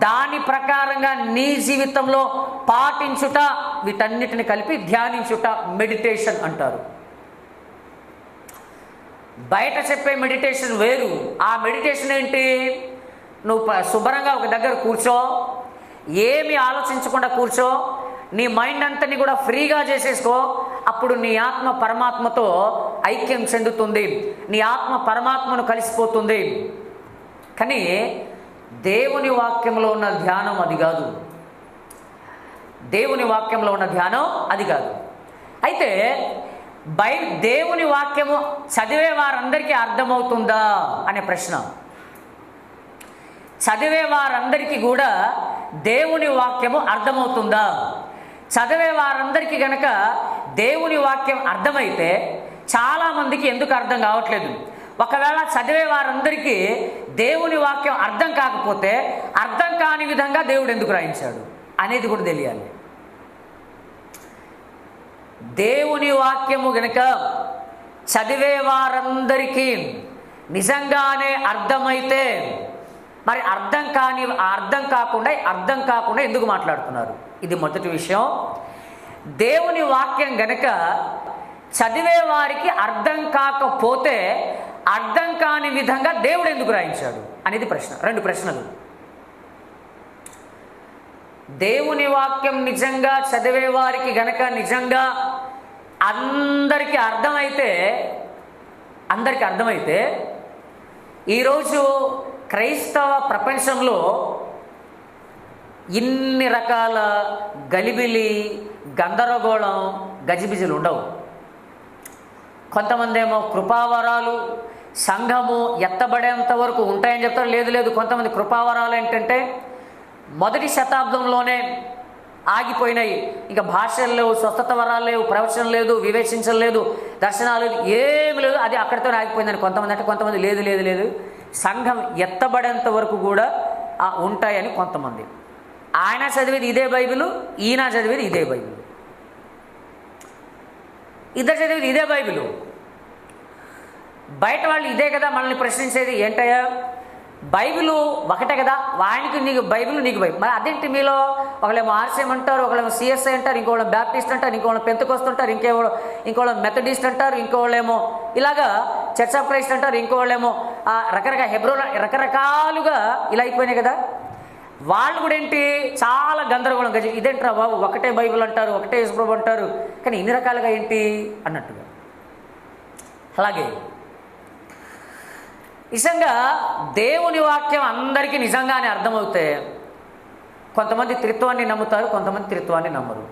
Speaker 1: దాని ప్రకారంగా నీ జీవితంలో పాటించుట, వీటన్నిటిని కలిపి ధ్యానించుట, మెడిటేషన్ అంటారు. బయట చెప్పే మెడిటేషన్ వేరు. ఆ మెడిటేషన్ ఏంటి? నువ్వు శుభ్రంగా ఒక దగ్గర కూర్చో, ఏమి ఆలోచించకుండా కూర్చో, నీ మైండ్ అంతని కూడా ఫ్రీగా చేసేసుకో. అప్పుడు నీ ఆత్మ పరమాత్మతో ఐక్యం చెందుతుంది, నీ ఆత్మ పరమాత్మను కలిసిపోతుంది. కానీ దేవుని వాక్యంలో ఉన్న ధ్యానం అది కాదు. దేవుని వాక్యంలో ఉన్న ధ్యానం అది కాదు. అయితే దేవుని వాక్యము చదివే వారందరికీ అర్థమవుతుందా అనే ప్రశ్న. చదివే వారందరికీ కూడా దేవుని వాక్యము అర్థమవుతుందా? చదివే వారందరికీ గనక దేవుని వాక్యం అర్థమైతే చాలామందికి ఎందుకు అర్థం కావట్లేదు? ఒకవేళ చదివే వారందరికీ దేవుని వాక్యం అర్థం కాకపోతే అర్థం కాని విధంగా దేవుడు ఎందుకు రాయించాడు అనేది కూడా తెలియాలి. దేవుని వాక్యము గనక చదివే వారందరికీ నిజంగానే అర్థమైతే మరి అర్థం కాకుండా ఎందుకు మాట్లాడుతున్నారు? ఇది మొదటి విషయం. దేవుని వాక్యం గనక చదివే వారికి అర్థం కాకపోతే అర్థం కాని విధంగా దేవుడు ఎందుకు రాయించాడు అనేది ప్రశ్న. 2 ప్రశ్నలు. దేవుని వాక్యం నిజంగా చదివే వారికి గనక నిజంగా అందరికీ అర్థమైతే ఈరోజు క్రైస్తవ ప్రపంచంలో ఇన్ని రకాల గలిబిలి, గందరగోళం, గజిబిజిలు ఉండవు. కొంతమంది ఏమో కృపావరాలు సంఘము ఎత్తబడేంత వరకు ఉంటాయని చెప్తారు. లేదు, కొంతమంది కృపావరాలు ఏంటంటే మొదటి శతాబ్దంలోనే ఆగిపోయినాయి. ఇంకా భాషలు లేవు, స్వస్థత వరాలు లేవు, ప్రవచనం లేదు, వివేచించడం లేదు, దర్శనాలు ఏమి లేదు, అది అక్కడితో ఆగిపోయిందని కొంతమంది అంటే, కొంతమంది లేదు సంఘం ఎత్తబడేంత వరకు కూడా ఉంటాయని కొంతమంది. ఆయన చదివేది ఇదే బైబిల్, ఈయన చదివేది ఇదే బైబిల్, ఇద్దరు చదివేది ఇదే బైబిల్. బయట వాళ్ళు ఇదే కదా మనల్ని ప్రశ్నించేది, ఏంటయ్యా బైబిల్ ఒకటే కదా, ఆయనకి నీకు బైబిల్, నీకు బైబిల్. మరి అదేంటి మీలో ఒకళ్ళేమో ఆర్సీఎం అంటారు, ఒకళ్ళేమో సిఎస్ఐ అంటారు, ఇంకోళ్ళు బ్యాప్టిస్ట్ అంటారు, ఇంకోళ్ళు పెంతెకోస్తు అంటారు, ఇంకోళ్ళు మెథడిస్ట్ అంటారు, ఇంకోళ్ళేమో ఇలాగా చర్చ్ ఆఫ్ క్రైస్ట్ అంటారు, ఇంకోళ్ళేమో రకరకాలుగా ఇలా అయిపోయినాయి కదా. వాళ్ళు కూడా ఏంటి చాలా గందరగోళం గజ, ఇదేంట్రా బాబు ఒకటే బైబిల్ అంటారు, ఒకటే యేసుప్రభు అంటారు, కానీ ఇన్ని రకాలుగా ఏంటి అన్నట్టుగా. అలాగే నిజంగా దేవుని వాక్యం అందరికీ నిజంగానే అర్థమవుతే కొంతమంది త్రిత్వాన్ని నమ్ముతారు, కొంతమంది త్రిత్వాన్ని నమ్మరు.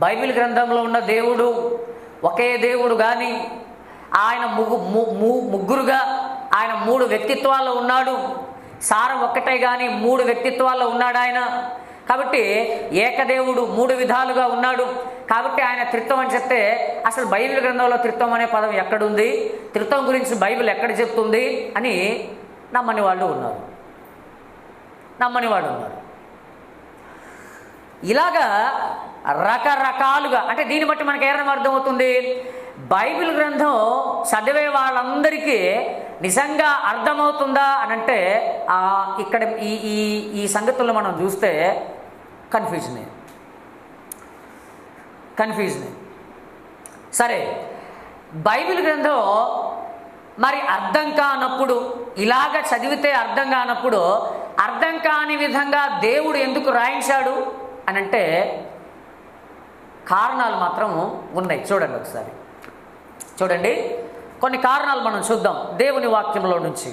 Speaker 1: బైబిల్ గ్రంథంలో ఉన్న దేవుడు ఒకే దేవుడు కానీ ఆయన ముగ్గురుగా ఆయన 3 వ్యక్తిత్వాల్లో ఉన్నాడు. సారం ఒక్కటే కానీ 3 వ్యక్తిత్వాల్లో ఉన్నాడు ఆయన. కాబట్టి ఏకదేవుడు 3 విధాలుగా ఉన్నాడు. కాబట్టి ఆయన త్రిత్వం అని చెప్తే అసలు బైబిల్ గ్రంథంలో త్రిత్వం అనే పదం ఎక్కడుంది, త్రిత్వం గురించి బైబిల్ ఎక్కడ చెప్తుంది అని నమ్మని వాళ్ళు ఉన్నారు. ఇలాగా రకరకాలుగా, అంటే దీన్ని బట్టి మనకి ఏమైనా అర్థమవుతుంది, బైబిల్ గ్రంథం చదివే వాళ్ళందరికీ నిజంగా అర్థమవుతుందా అని అంటే ఇక్కడ ఈ సంగతుల్లో మనం చూస్తే కన్ఫ్యూజనే. సరే, బైబిల్ గ్రంథం మరి అర్థం కానప్పుడు, ఇలాగ చదివితే అర్థం కానప్పుడు అర్థం కాని విధంగా దేవుడు ఎందుకు రాయించాడు అని అంటే కారణాలు మాత్రం ఉన్నాయి. చూడండి ఒకసారి, కొన్ని కారణాలు మనం చూద్దాం దేవుని వాక్యంలో నుంచి.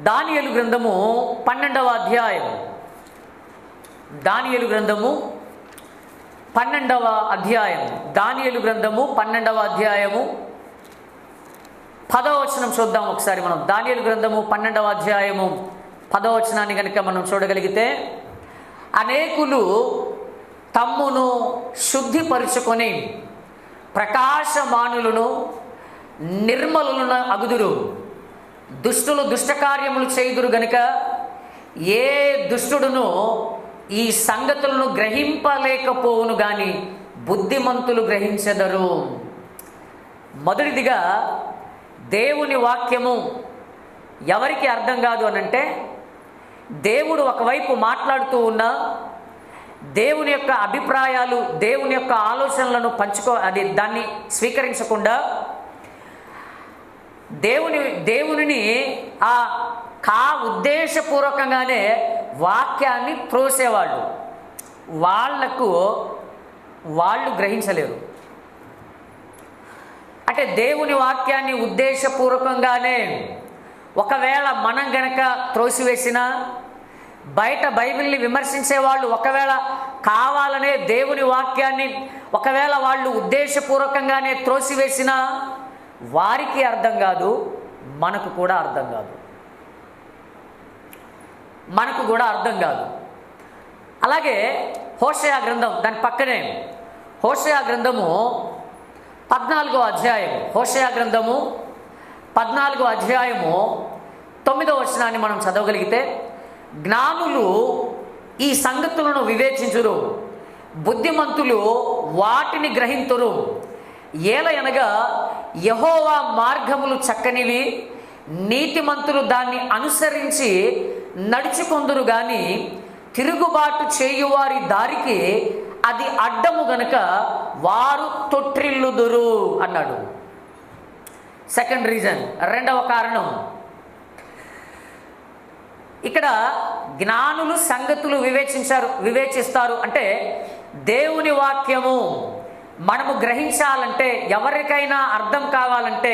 Speaker 1: దానియేలు గ్రంథము 12వ అధ్యాయం, దానియేలు గ్రంథము 12వ అధ్యాయము 10వ వచనం చూద్దాం ఒకసారి మనం. దానియేలు గ్రంథము 12వ అధ్యాయము 10వ వచనాన్ని కనుక మనం చూడగలిగితే, అనేకులు తమ్మును శుద్ధిపరుచుకొని ప్రకాశమానులను నిర్మలులను అగుదురు, దుష్టులు దుష్టకార్యములు చేయుదురు గనుక ఏ దుష్టుడును ఈ సంగతులను గ్రహింపలేకపోవును గాని బుద్ధిమంతులు గ్రహించెదరు. మొదటిదిగా దేవుని వాక్యము ఎవరికి అర్థం కాదు అనంటే, దేవుడు ఒకవైపు మాట్లాడుతూ ఉన్నా దేవుని యొక్క అభిప్రాయాలు, దేవుని యొక్క ఆలోచనలను దాన్ని స్వీకరించకుండా దేవునిని ఉద్దేశపూర్వకంగానే వాక్యాన్ని త్రోసేవాళ్ళు, వాళ్ళు గ్రహించలేరు. అంటే దేవుని వాక్యాన్ని ఉద్దేశపూర్వకంగానే ఒకవేళ మనం గనక త్రోసివేసినా, బయట బైబిల్ని విమర్శించే వాళ్ళు ఒకవేళ కావాలనే దేవుని వాక్యాన్ని ఒకవేళ వాళ్ళు ఉద్దేశపూర్వకంగానే త్రోసివేసినా వారికి అర్థం కాదు, మనకు కూడా అర్థం కాదు. అలాగే హోషేయ గ్రంథం, దాని పక్కనే హోషేయ గ్రంథము 14వ అధ్యాయం, హోషేయ గ్రంథము 14వ అధ్యాయము 9వ వచనాన్ని మనం చదవగలిగితే, జ్ఞానులు ఈ సంగతులను వివేచించురు, బుద్ధిమంతులు వాటిని గ్రహింతురు. ఏలయనగా యెహోవా మార్గములు చక్కనివి, నీతిమంతులు దాన్ని అనుసరించి నడుచుకొందురు గాని తిరుగుబాటు చేయువారి దారికి అది అడ్డము గనుక వారు తొట్టిల్లుదురు అన్నాడు. సెకండ్ రీజన్, రెండవ కారణం. ఇక్కడ జ్ఞానులు సంగతులు వివేచిస్తారు అంటే దేవుని వాక్యము మనము గ్రహించాలంటే, ఎవరికైనా అర్థం కావాలంటే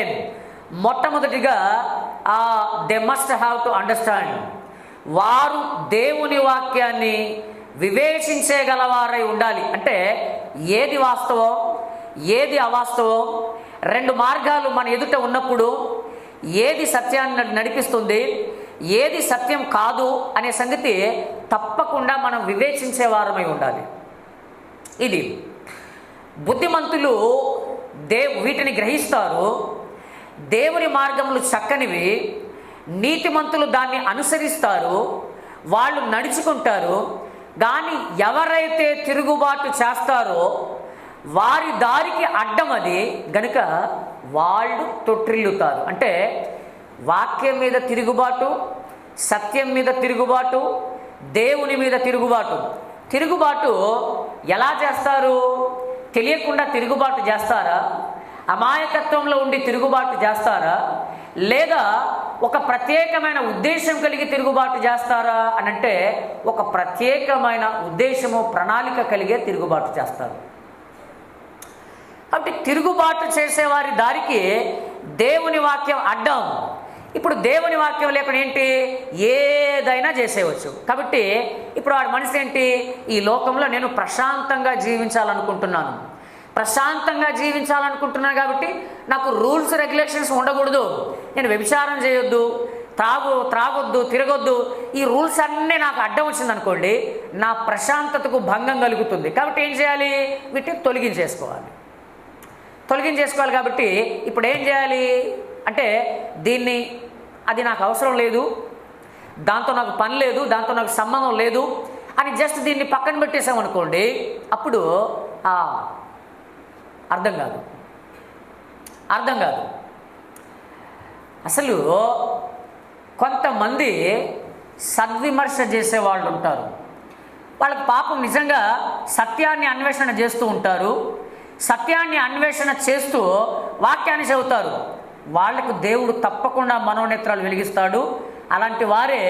Speaker 1: మొట్టమొదటిగా they must have to understand. వారు దేవుని వాక్యాన్ని వివేచించగలవారై ఉండాలి. అంటే ఏది వాస్తవం, ఏది అవాస్తవం, రెండు మార్గాలు మన ఎదుట ఉన్నప్పుడు ఏది సత్యాన్ని నడిపిస్తుంది, ఏది సత్యం కాదు అనే సంగతి తప్పకుండా మనం వివేచించేవారమై ఉండాలి. ఇది బుద్ధిమంతులు వీటిని గ్రహిస్తారు. దేవుని మార్గములు చక్కనివి, నీతిమంతులు దాన్ని అనుసరిస్తారు, వాళ్ళు నడుచుకుంటారు. కానీ ఎవరైతే తిరుగుబాటు చేస్తారో వారి దారికి అడ్డం అది గనుక వాళ్ళు తొట్టిల్లుతారు. అంటే వాక్యం మీద తిరుగుబాటు, సత్యం మీద తిరుగుబాటు, దేవుని మీద తిరుగుబాటు ఎలా చేస్తారు? తెలియకుండా తిరుగుబాటు చేస్తారా? అమాయకత్వంలో ఉండి తిరుగుబాటు చేస్తారా? లేదా ఒక ప్రత్యేకమైన ఉద్దేశం కలిగి తిరుగుబాటు చేస్తారా అని అంటే ఒక ప్రత్యేకమైన ఉద్దేశము, ప్రణాళిక కలిగే తిరుగుబాటు చేస్తారు. కాబట్టి తిరుగుబాటు చేసేవారి దారికి దేవుని వాక్యం అడ్డం. ఇప్పుడు దేవుని వాక్యం లేకుండా ఏంటి? ఏదైనా చేసేయవచ్చు. కాబట్టి ఇప్పుడు వాడి మనసు ఏంటి? ఈ లోకంలో నేను ప్రశాంతంగా జీవించాలనుకుంటున్నాను కాబట్టి నాకు రూల్స్ రెగ్యులేషన్స్ ఉండకూడదు, నేను వ్యభిచారం చేయొద్దు, త్రాగొద్దు, తిరగొద్దు, ఈ రూల్స్ అన్నీ నాకు అడ్డం వచ్చింది అనుకోండి, నా ప్రశాంతతకు భంగం కలుగుతుంది. కాబట్టి ఏం చేయాలి? వీటిని తొలగించేసుకోవాలి. కాబట్టి ఇప్పుడు ఏం చేయాలి అంటే అది నాకు అవసరం లేదు, దాంతో నాకు పని లేదు, దాంతో నాకు సంబంధం లేదు అని జస్ట్ దీన్ని పక్కన పెట్టేసామనుకోండి, అప్పుడు అర్థం కాదు. అసలు కొంతమంది సద్విమర్శ చేసేవాళ్ళు ఉంటారు. వాళ్ళకి పాపం నిజంగా సత్యాన్ని అన్వేషణ చేస్తూ ఉంటారు, సత్యాన్ని అన్వేషణ చేస్తూ వాక్యాన్ని చదువుతారు. వాళ్లకు దేవుడు తప్పకుండా మనోనేత్రాలు వెలిగిస్తాడు. అలాంటి వారే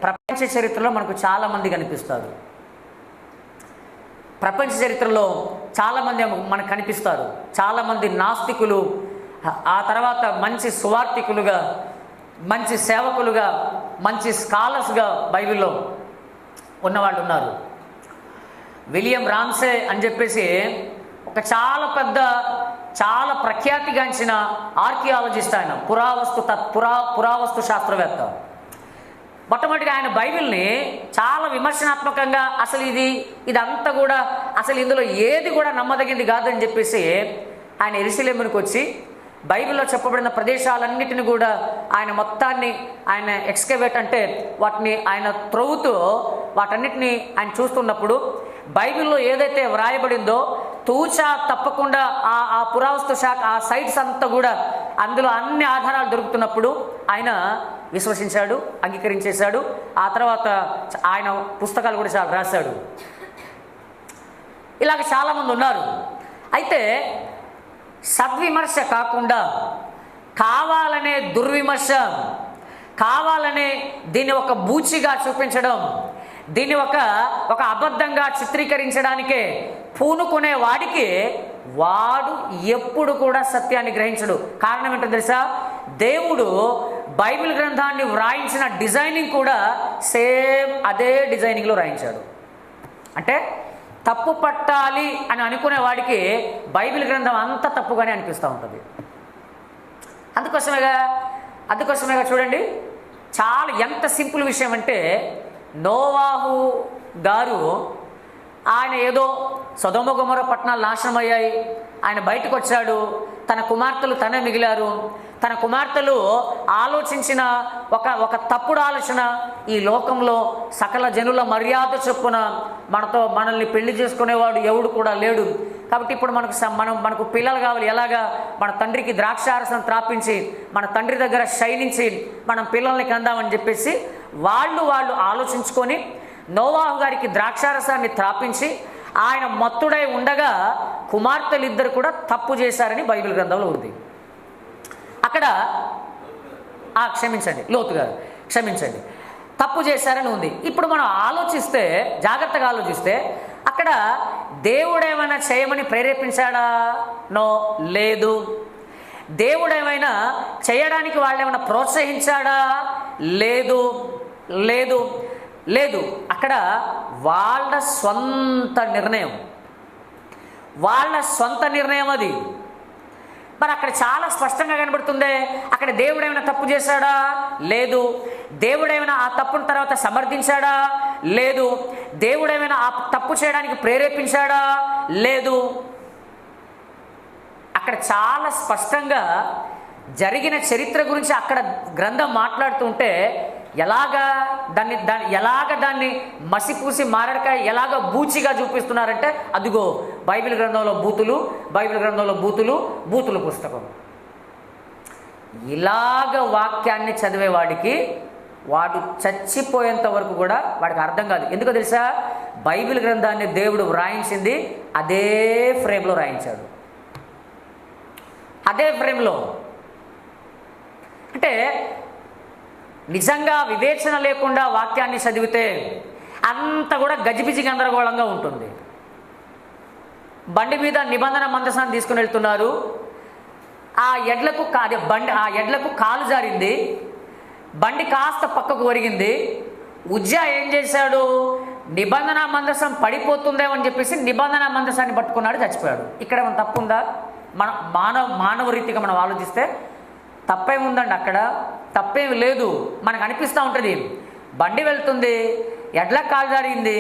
Speaker 1: ప్రపంచ చరిత్రలో మనకు చాలామంది కనిపిస్తారు. ప్రపంచ చరిత్రలో చాలామంది మనకు కనిపిస్తారు. చాలామంది నాస్తికులు, ఆ తర్వాత మంచి సువార్థికులుగా, మంచి సేవకులుగా, మంచి స్కాలర్స్గా బైబిల్లో ఉన్నవాళ్ళు ఉన్నారు. విలియం రామ్సే అని చెప్పేసి ఒక చాలా ప్రఖ్యాతిగాంచిన ఆర్కియాలజిస్ట్, ఆయన పురావస్తు శాస్త్రవేత్త. మొట్టమొదటిగా ఆయన బైబిల్ని చాలా విమర్శనాత్మకంగా అసలు ఇదంతా కూడా అసలు ఇందులో ఏది కూడా నమ్మదగింది కాదని చెప్పేసి ఆయన యెరూషలేమునికి వచ్చి బైబిల్లో చెప్పబడిన ప్రదేశాలన్నిటిని కూడా ఆయన మొత్తాన్ని ఆయన ఎక్స్కవేట్ అంటే వాటిని ఆయన త్రవ్వుతూ వాటన్నిటిని ఆయన చూస్తున్నప్పుడు బైబిల్లో ఏదైతే వ్రాయబడిందో తూచా తప్పకుండా ఆ పురావస్తు శాఖ ఆ సైట్స్ అంతా కూడా అందులో అన్ని ఆధారాలు దొరుకుతున్నప్పుడు ఆయన విశ్వసించాడు, అంగీకరించేశాడు. ఆ తర్వాత ఆయన పుస్తకాలు కూడా చాలా రాశాడు. ఇలాగ చాలామంది ఉన్నారు. అయితే సద్విమర్శ కాకుండా కావాలనే దుర్విమర్శ, కావాలనే దీన్ని ఒక బూచిగా చూపించడం, దీన్ని ఒక అబద్ధంగా చిత్రీకరించడానికే పూనుకునే వాడికి వాడు ఎప్పుడు కూడా సత్యాన్ని గ్రహించడు. కారణం ఏంటో తెలుసా? దేవుడు బైబిల్ గ్రంథాన్ని వ్రాయించిన డిజైనింగ్ కూడా సేమ్ అదే డిజైనింగ్లో రాయించాడు. అంటే తప్పు పట్టాలి అని అనుకునే వాడికి బైబిల్ గ్రంథం అంతా తప్పుగానే అనిపిస్తూ ఉంటుంది. అందుకోసమేగా చూడండి, చాలా ఎంత సింపుల్ విషయం అంటే నోవాహు గారు ఆయన ఏదో సొదొమ గొమొర్రా పట్టణాలు నాశనం అయ్యాయి, ఆయన బయటకు వచ్చాడు, తన కుమార్తెలు తనే మిగిలారు. తన కుమార్తెలు ఆలోచించిన ఒక తప్పుడు ఆలోచన, ఈ లోకంలో సకల జనుల మర్యాద చొప్పున మనల్ని పెళ్లి చేసుకునేవాడు ఎవడు కూడా లేడు. కాబట్టి ఇప్పుడు మనకు పిల్లలు కావాలి, ఎలాగా? మన తండ్రికి ద్రాక్షారసం త్రాపించి మన తండ్రి దగ్గర శయనించి మనం పిల్లల్ని కందామని చెప్పేసి వాళ్ళు ఆలోచించుకొని నోవాహు గారికి ద్రాక్షారసాన్ని త్రాపించి ఆయన మత్తుడై ఉండగా కుమార్తెలు ఇద్దరు కూడా తప్పు చేశారని బైబిల్ గ్రంథంలో ఉంది. అక్కడ క్షమించండి, లోతు గారు క్షమించండి, తప్పు చేశారని ఉంది. ఇప్పుడు మనం ఆలోచిస్తే, జాగ్రత్తగా ఆలోచిస్తే, అక్కడ దేవుడు ఏమైనా చేయమని ప్రేరేపించాడా? నో, లేదు. దేవుడు ఏమైనా చేయడానికి వాళ్ళు ఏమైనా ప్రోత్సహించాడా? లేదు, లేదు, లేదు. అక్కడ వాళ్ళ స్వంత నిర్ణయం, వాళ్ళ సొంత నిర్ణయం అది. మరి అక్కడ చాలా స్పష్టంగా కనబడుతుంది. అక్కడ దేవుడు ఏమైనా తప్పు చేశాడా? లేదు. దేవుడు ఏమైనా ఆ తప్పును తర్వాత సమర్థించాడా? లేదు. దేవుడు ఏమైనా ఆ తప్పు చేయడానికి ప్రేరేపించాడా? లేదు. అక్కడ చాలా స్పష్టంగా జరిగిన చరిత్ర గురించి అక్కడ గ్రంథం మాట్లాడుతుంటే దాన్ని మసిపూసి మారడికాయ ఎలాగ బూచిగా చూపిస్తున్నారంటే, అదిగో బైబిల్ గ్రంథంలో బూతులు పుస్తకం. ఇలాగ వాక్యాన్ని చదివేవాడికి వాడు చచ్చిపోయేంత వరకు కూడా వాడికి అర్థం కాదు. ఎందుకో తెలుసా? బైబిల్ గ్రంథాన్ని దేవుడు వ్రాయించింది అదే ఫ్రేమ్లో రాయించాడు, అదే ఫ్రేమ్లో. అంటే నిజంగా వివేచన లేకుండా వాక్యాన్ని చదివితే అంత కూడా గజిబిజి గందరగోళంగా ఉంటుంది. బండి మీద నిబంధన మందసాన్ని తీసుకుని వెళ్తున్నారు. ఆ ఎడ్లకు కాలు జారింది, బండి కాస్త పక్కకు ఒరిగింది. ఉజ్జా ఏం చేశాడు? నిబంధన మందసం పడిపోతుందేమో అని చెప్పేసి నిబంధన మందసాన్ని పట్టుకున్నాడు, చచ్చిపోయాడు. ఇక్కడ ఏమైనా తప్పు ఉందా? మానవ రీతిగా మనం ఆలోచిస్తే తప్పేముందండి? అక్కడ తప్పేమి లేదు. మనకు అనిపిస్తూ ఉంటుంది, బండి వెళ్తుంది, ఎడ్ల కాలు జారింది,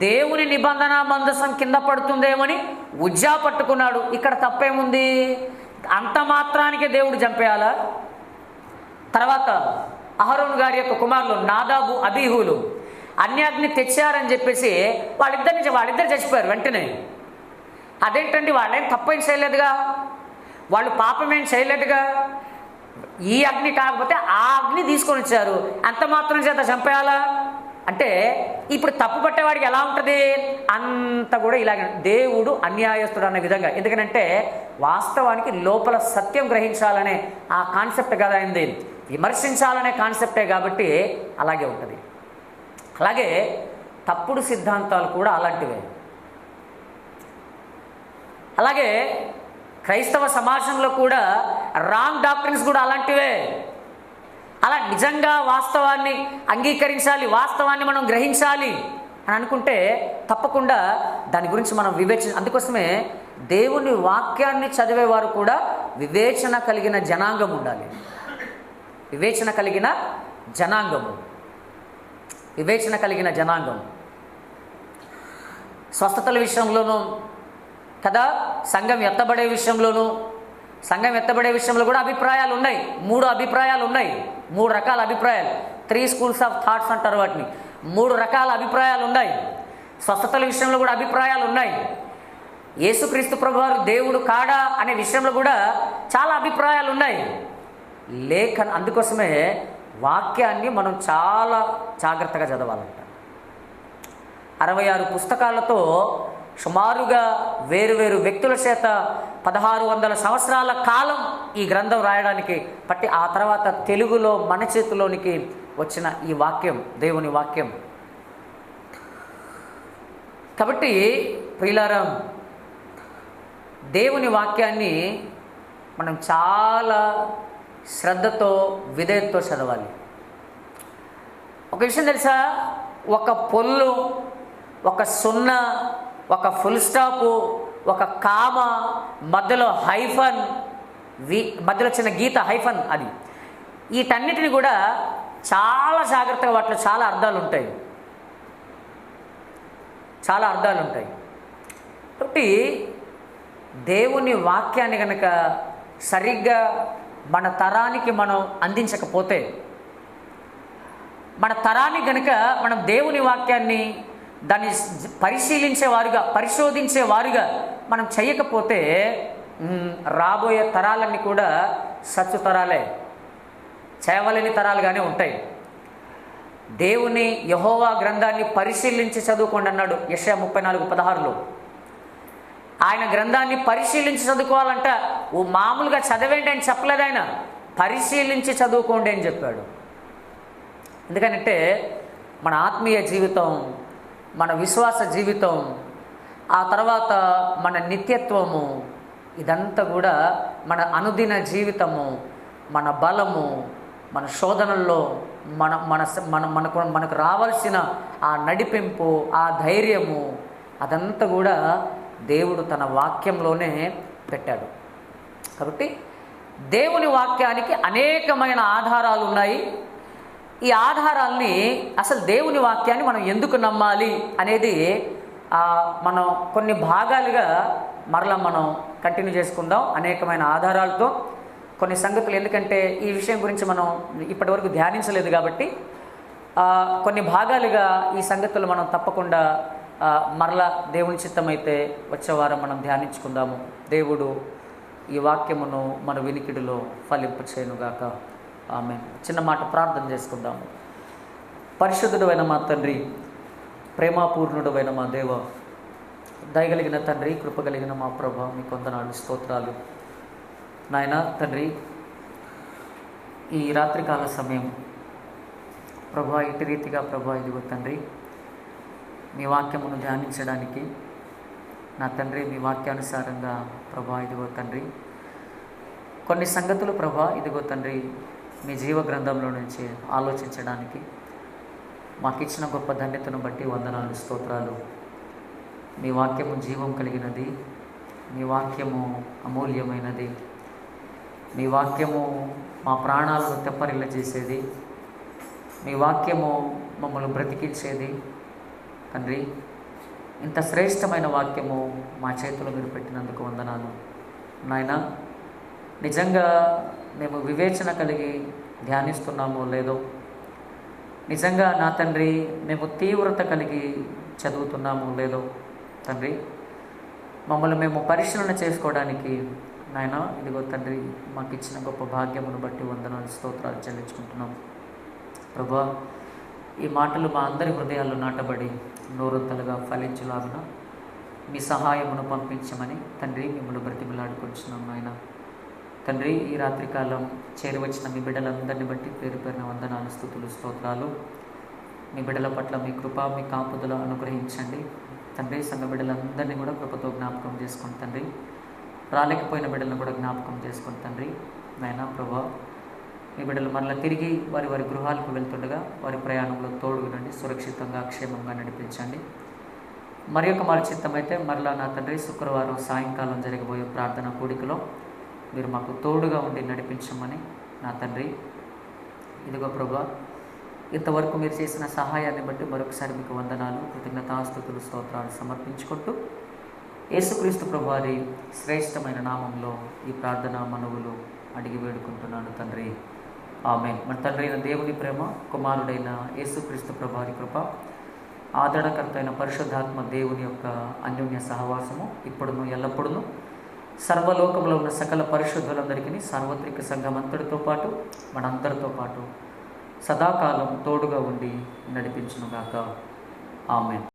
Speaker 1: దేవుని నిబంధన మందసం కింద పడుతుందేమని ఉజ్జా పట్టుకున్నాడు. ఇక్కడ తప్పేముంది? అంత మాత్రానికే దేవుడు చంపేయాలా? తర్వాత అహరోను గారి యొక్క కుమారులు నాదాబు అబీహులు అన్యాగ్ని తెచ్చారని చెప్పేసి వాళ్ళిద్దరు చచ్చిపోయారు వెంటనే. అదేంటండి? వాళ్ళేం తప్పేం చేయలేదుగా, వాళ్ళు పాపమేం చేయలేదుగా. ఈ అగ్ని కాకపోతే ఆ అగ్ని తీసుకొని వచ్చారు, అంత మాత్రం చేత చంపేయాలా అంటే ఇప్పుడు తప్పు పట్టేవాడికి ఎలా ఉంటుంది? అంత కూడా ఇలాగే దేవుడు అన్యాయస్తుడు అనే విధంగా. ఎందుకంటే వాస్తవానికి లోపల సత్యం గ్రహించాలనే ఆ కాన్సెప్ట్ కదా అయింది, విమర్శించాలనే కాన్సెప్టే కాబట్టి అలాగే ఉంటుంది. అలాగే తప్పుడు సిద్ధాంతాలు కూడా అలాంటివే. అలాగే క్రైస్తవ సమాజంలో కూడా రాంగ్ డాక్ట్రిన్స్ కూడా అలాంటివే. అలా నిజంగా వాస్తవాన్ని అంగీకరించాలి, వాస్తవాన్ని మనం గ్రహించాలి అని అనుకుంటే తప్పకుండా దాని గురించి మనం అందుకోసమే దేవుని వాక్యాన్ని చదివేవారు కూడా వివేచన కలిగిన జనాంగం ఉండాలి. వివేచన కలిగిన జనాంగం స్వస్థతల విషయంలోనూ కదా, సంఘం ఎత్తబడే విషయంలో కూడా అభిప్రాయాలు ఉన్నాయి. 3 అభిప్రాయాలు ఉన్నాయి, 3 రకాల అభిప్రాయాలు. 3 స్కూల్స్ ఆఫ్ థాట్స్ అంటారు వాటిని. 3 రకాల అభిప్రాయాలు ఉన్నాయి. స్వస్థతల విషయంలో కూడా అభిప్రాయాలు ఉన్నాయి. యేసుక్రీస్తు ప్రభువారు దేవుడు కాడా అనే విషయంలో కూడా చాలా అభిప్రాయాలు ఉన్నాయి. అందుకోసమే వాక్యాన్ని మనం చాలా జాగ్రత్తగా చదవాలంట. 66 పుస్తకాలతో సుమారుగా వేరు వ్యక్తుల చేత 1600 సంవత్సరాల కాలం ఈ గ్రంథం రాయడానికి పట్టి ఆ తర్వాత తెలుగులో మన చేతిలోనికి వచ్చిన ఈ వాక్యం దేవుని వాక్యం. కాబట్టి ప్రియులారా, దేవుని వాక్యాన్ని మనం చాలా శ్రద్ధతో విధేయతతో చదవాలి. ఒక విషయం తెలుసా? ఒక పొల్లు, ఒక సున్నా, ఒక ఫుల్ స్టాపు, ఒక కామ, మధ్యలో హైఫన్, మధ్యలో చిన్న గీత హైఫన్, అది వీటన్నిటిని కూడా చాలా జాగ్రత్తగా వాటిలో చాలా అర్థాలు ఉంటాయి. కాబట్టి దేవుని వాక్యాన్ని కనుక సరిగ్గా మన తరానికి మనం అందించకపోతే, మన తరానికి కనుక మనం దేవుని వాక్యాన్ని దాన్ని పరిశోధించేవారుగా మనం చేయకపోతే రాబోయే తరాలన్నీ కూడా సచ్చు తరాలే, చేయవలేని తరాలుగానే ఉంటాయి. దేవుని యెహోవా గ్రంథాన్ని పరిశీలించి చదువుకోండి అన్నాడు యెషయా 34:16లో. ఆయన గ్రంథాన్ని పరిశీలించి చదువుకోవాలంట. ఓ మామూలుగా చదవేంటి అని చెప్పలేదు, ఆయన పరిశీలించి చదువుకోండి అని చెప్పాడు. ఎందుకంటే మన ఆత్మీయ జీవితం, మన విశ్వాస జీవితం, ఆ తర్వాత మన నిత్యత్వము, ఇదంతా కూడా మన అనుదిన జీవితము, మన బలము, మన శోధనల్లో మనకు రావాల్సిన ఆ నడిపింపు, ఆ ధైర్యము, అదంతా కూడా దేవుడు తన వాక్యంలోనే పెట్టాడు. కాబట్టి దేవుని వాక్యానికి అనేకమైన ఆధారాలు ఉన్నాయి. ఈ ఆధారాల్ని, అసలు దేవుని వాక్యాన్ని మనం ఎందుకు నమ్మాలి అనేది మనం కొన్ని భాగాలుగా మరలా మనం కంటిన్యూ చేసుకుందాం అనేకమైన ఆధారాలతో కొన్ని సంగతులు. ఎందుకంటే ఈ విషయం గురించి మనం ఇప్పటివరకు ధ్యానించలేదు కాబట్టి కొన్ని భాగాలుగా ఈ సంగతులు మనం తప్పకుండా మరలా దేవుని చిత్తమైతే వచ్చే వారం మనం ధ్యానించుకుందాము. దేవుడు ఈ వాక్యమును మన వినికిడిలో ఫలింప చేయనుగాక. ఆమేన్. చిన్న మాట ప్రార్థన చేసుకుందాము. పరిశుద్ధుడైన మా తండ్రి, ప్రేమాపూర్ణుడైన మా దేవ, దయగలిగిన తండ్రి, కృపగలిగిన మా ప్రభా, మీకు వందనాలు, స్తోత్రాలు నాయన తండ్రి. ఈ రాత్రికాల సమయం ప్రభా, ఇటు రీతిగా ప్రభా ఇదిగో తండ్రి మీ వాక్యమును ధ్యానించడానికి నా తండ్రి, మీ వాక్యానుసారంగా ప్రభా ఇదిగో తండ్రి కొన్ని సంగతులు ప్రభా ఇదిగో తండ్రి మీ జీవ గ్రంథంలో నుంచి ఆలోచించడానికి మాకు ఇచ్చిన గొప్ప ధన్యతను బట్టి వందనాలు, స్తోత్రాలు. మీ వాక్యము జీవం కలిగినది, మీ వాక్యము అమూల్యమైనది, మీ వాక్యము మా ప్రాణాలను తెప్పరిల్ల చేసేది, మీ వాక్యము మమ్మల్ని బ్రతికించేది తండ్రి. ఇంత శ్రేష్టమైన వాక్యము మా చేతిలో మీరు పెట్టినందుకు వందనాలు నాయన. నిజంగా మేము వివేచన కలిగి ధ్యానిస్తున్నామో లేదో, నిజంగా నా తండ్రి మేము తీవ్రత కలిగి చదువుతున్నామో లేదో తండ్రి, మమ్మల్ని మేము పరిశీలన చేసుకోవడానికి నాయన ఇదిగో తండ్రి మాకు ఇచ్చిన గొప్ప భాగ్యమును బట్టి వందనాలు, స్తోత్రాలు చెల్లించుకుంటున్నాం ప్రభా. ఈ మాటలు మా అందరి హృదయాల్లో నాటబడి నూరంతలుగా ఫలించులాగున మీ సహాయమును పంపించమని తండ్రి మిమ్మల్ని బ్రతిమలాడుకుంటున్నాం నాయన తండ్రి. ఈ రాత్రికాలం చేరువచ్చిన మీ బిడ్డలందరినీ బట్టి పేరు పేరున వందనాలు, స్తుతులు, స్తోత్రాలు. మీ బిడ్డల పట్ల మీ కృప, మీ కాపుదల అనుగ్రహించండి తండ్రి. సంఘ బిడ్డలందరినీ కూడా కృపతో జ్ఞాపకం చేసుకోండి తండ్రి. రాలేకపోయిన బిడ్డలను కూడా జ్ఞాపకం చేసుకోండి తండ్రి. నాయనా ప్రభా, మీ బిడ్డలు మరలా తిరిగి వారి వారి గృహాలకు వెళ్తుండగా వారి ప్రయాణంలో తోడు వినండి, సురక్షితంగా క్షేమంగా నడిపించండి. మరి ఒక మారి చిత్తమైతే మరలా నా తండ్రి శుక్రవారం సాయంకాలం జరగబోయే ప్రార్థన కూడికలో మీరు మాకు తోడుగా ఉండి నడిపించమని నా తండ్రి ఇదిగో ప్రభా, ఇంతవరకు మీరు చేసిన సహాయాన్ని బట్టి మరొకసారి మీకు వందనాలు, కృతజ్ఞతాస్తుతులు, స్తోత్రాలు సమర్పించుకుంటూ యేసుక్రీస్తు ప్రభువారి శ్రేష్టమైన నామంలో ఈ ప్రార్థన మనవులు అడిగి వేడుకుంటున్నాను తండ్రి. ఆమేన్. మన తండ్రి అయిన దేవుని ప్రేమ, కుమారుడైన యేసుక్రీస్తు ప్రభువారి కృప, ఆదరణకర్త అయిన పరిశుద్ధాత్మ దేవుని యొక్క అన్యోన్య సహవాసము ఇప్పుడును ఎల్లప్పుడూ సర్వలోకంలో ఉన్న సకల పరిశుద్ధులందరికీ, సార్వత్రిక సంఘం అంతటితో పాటు మనందరితో పాటు సదాకాలం తోడుగా ఉండి నడిపించునుగాక. ఆమేన్.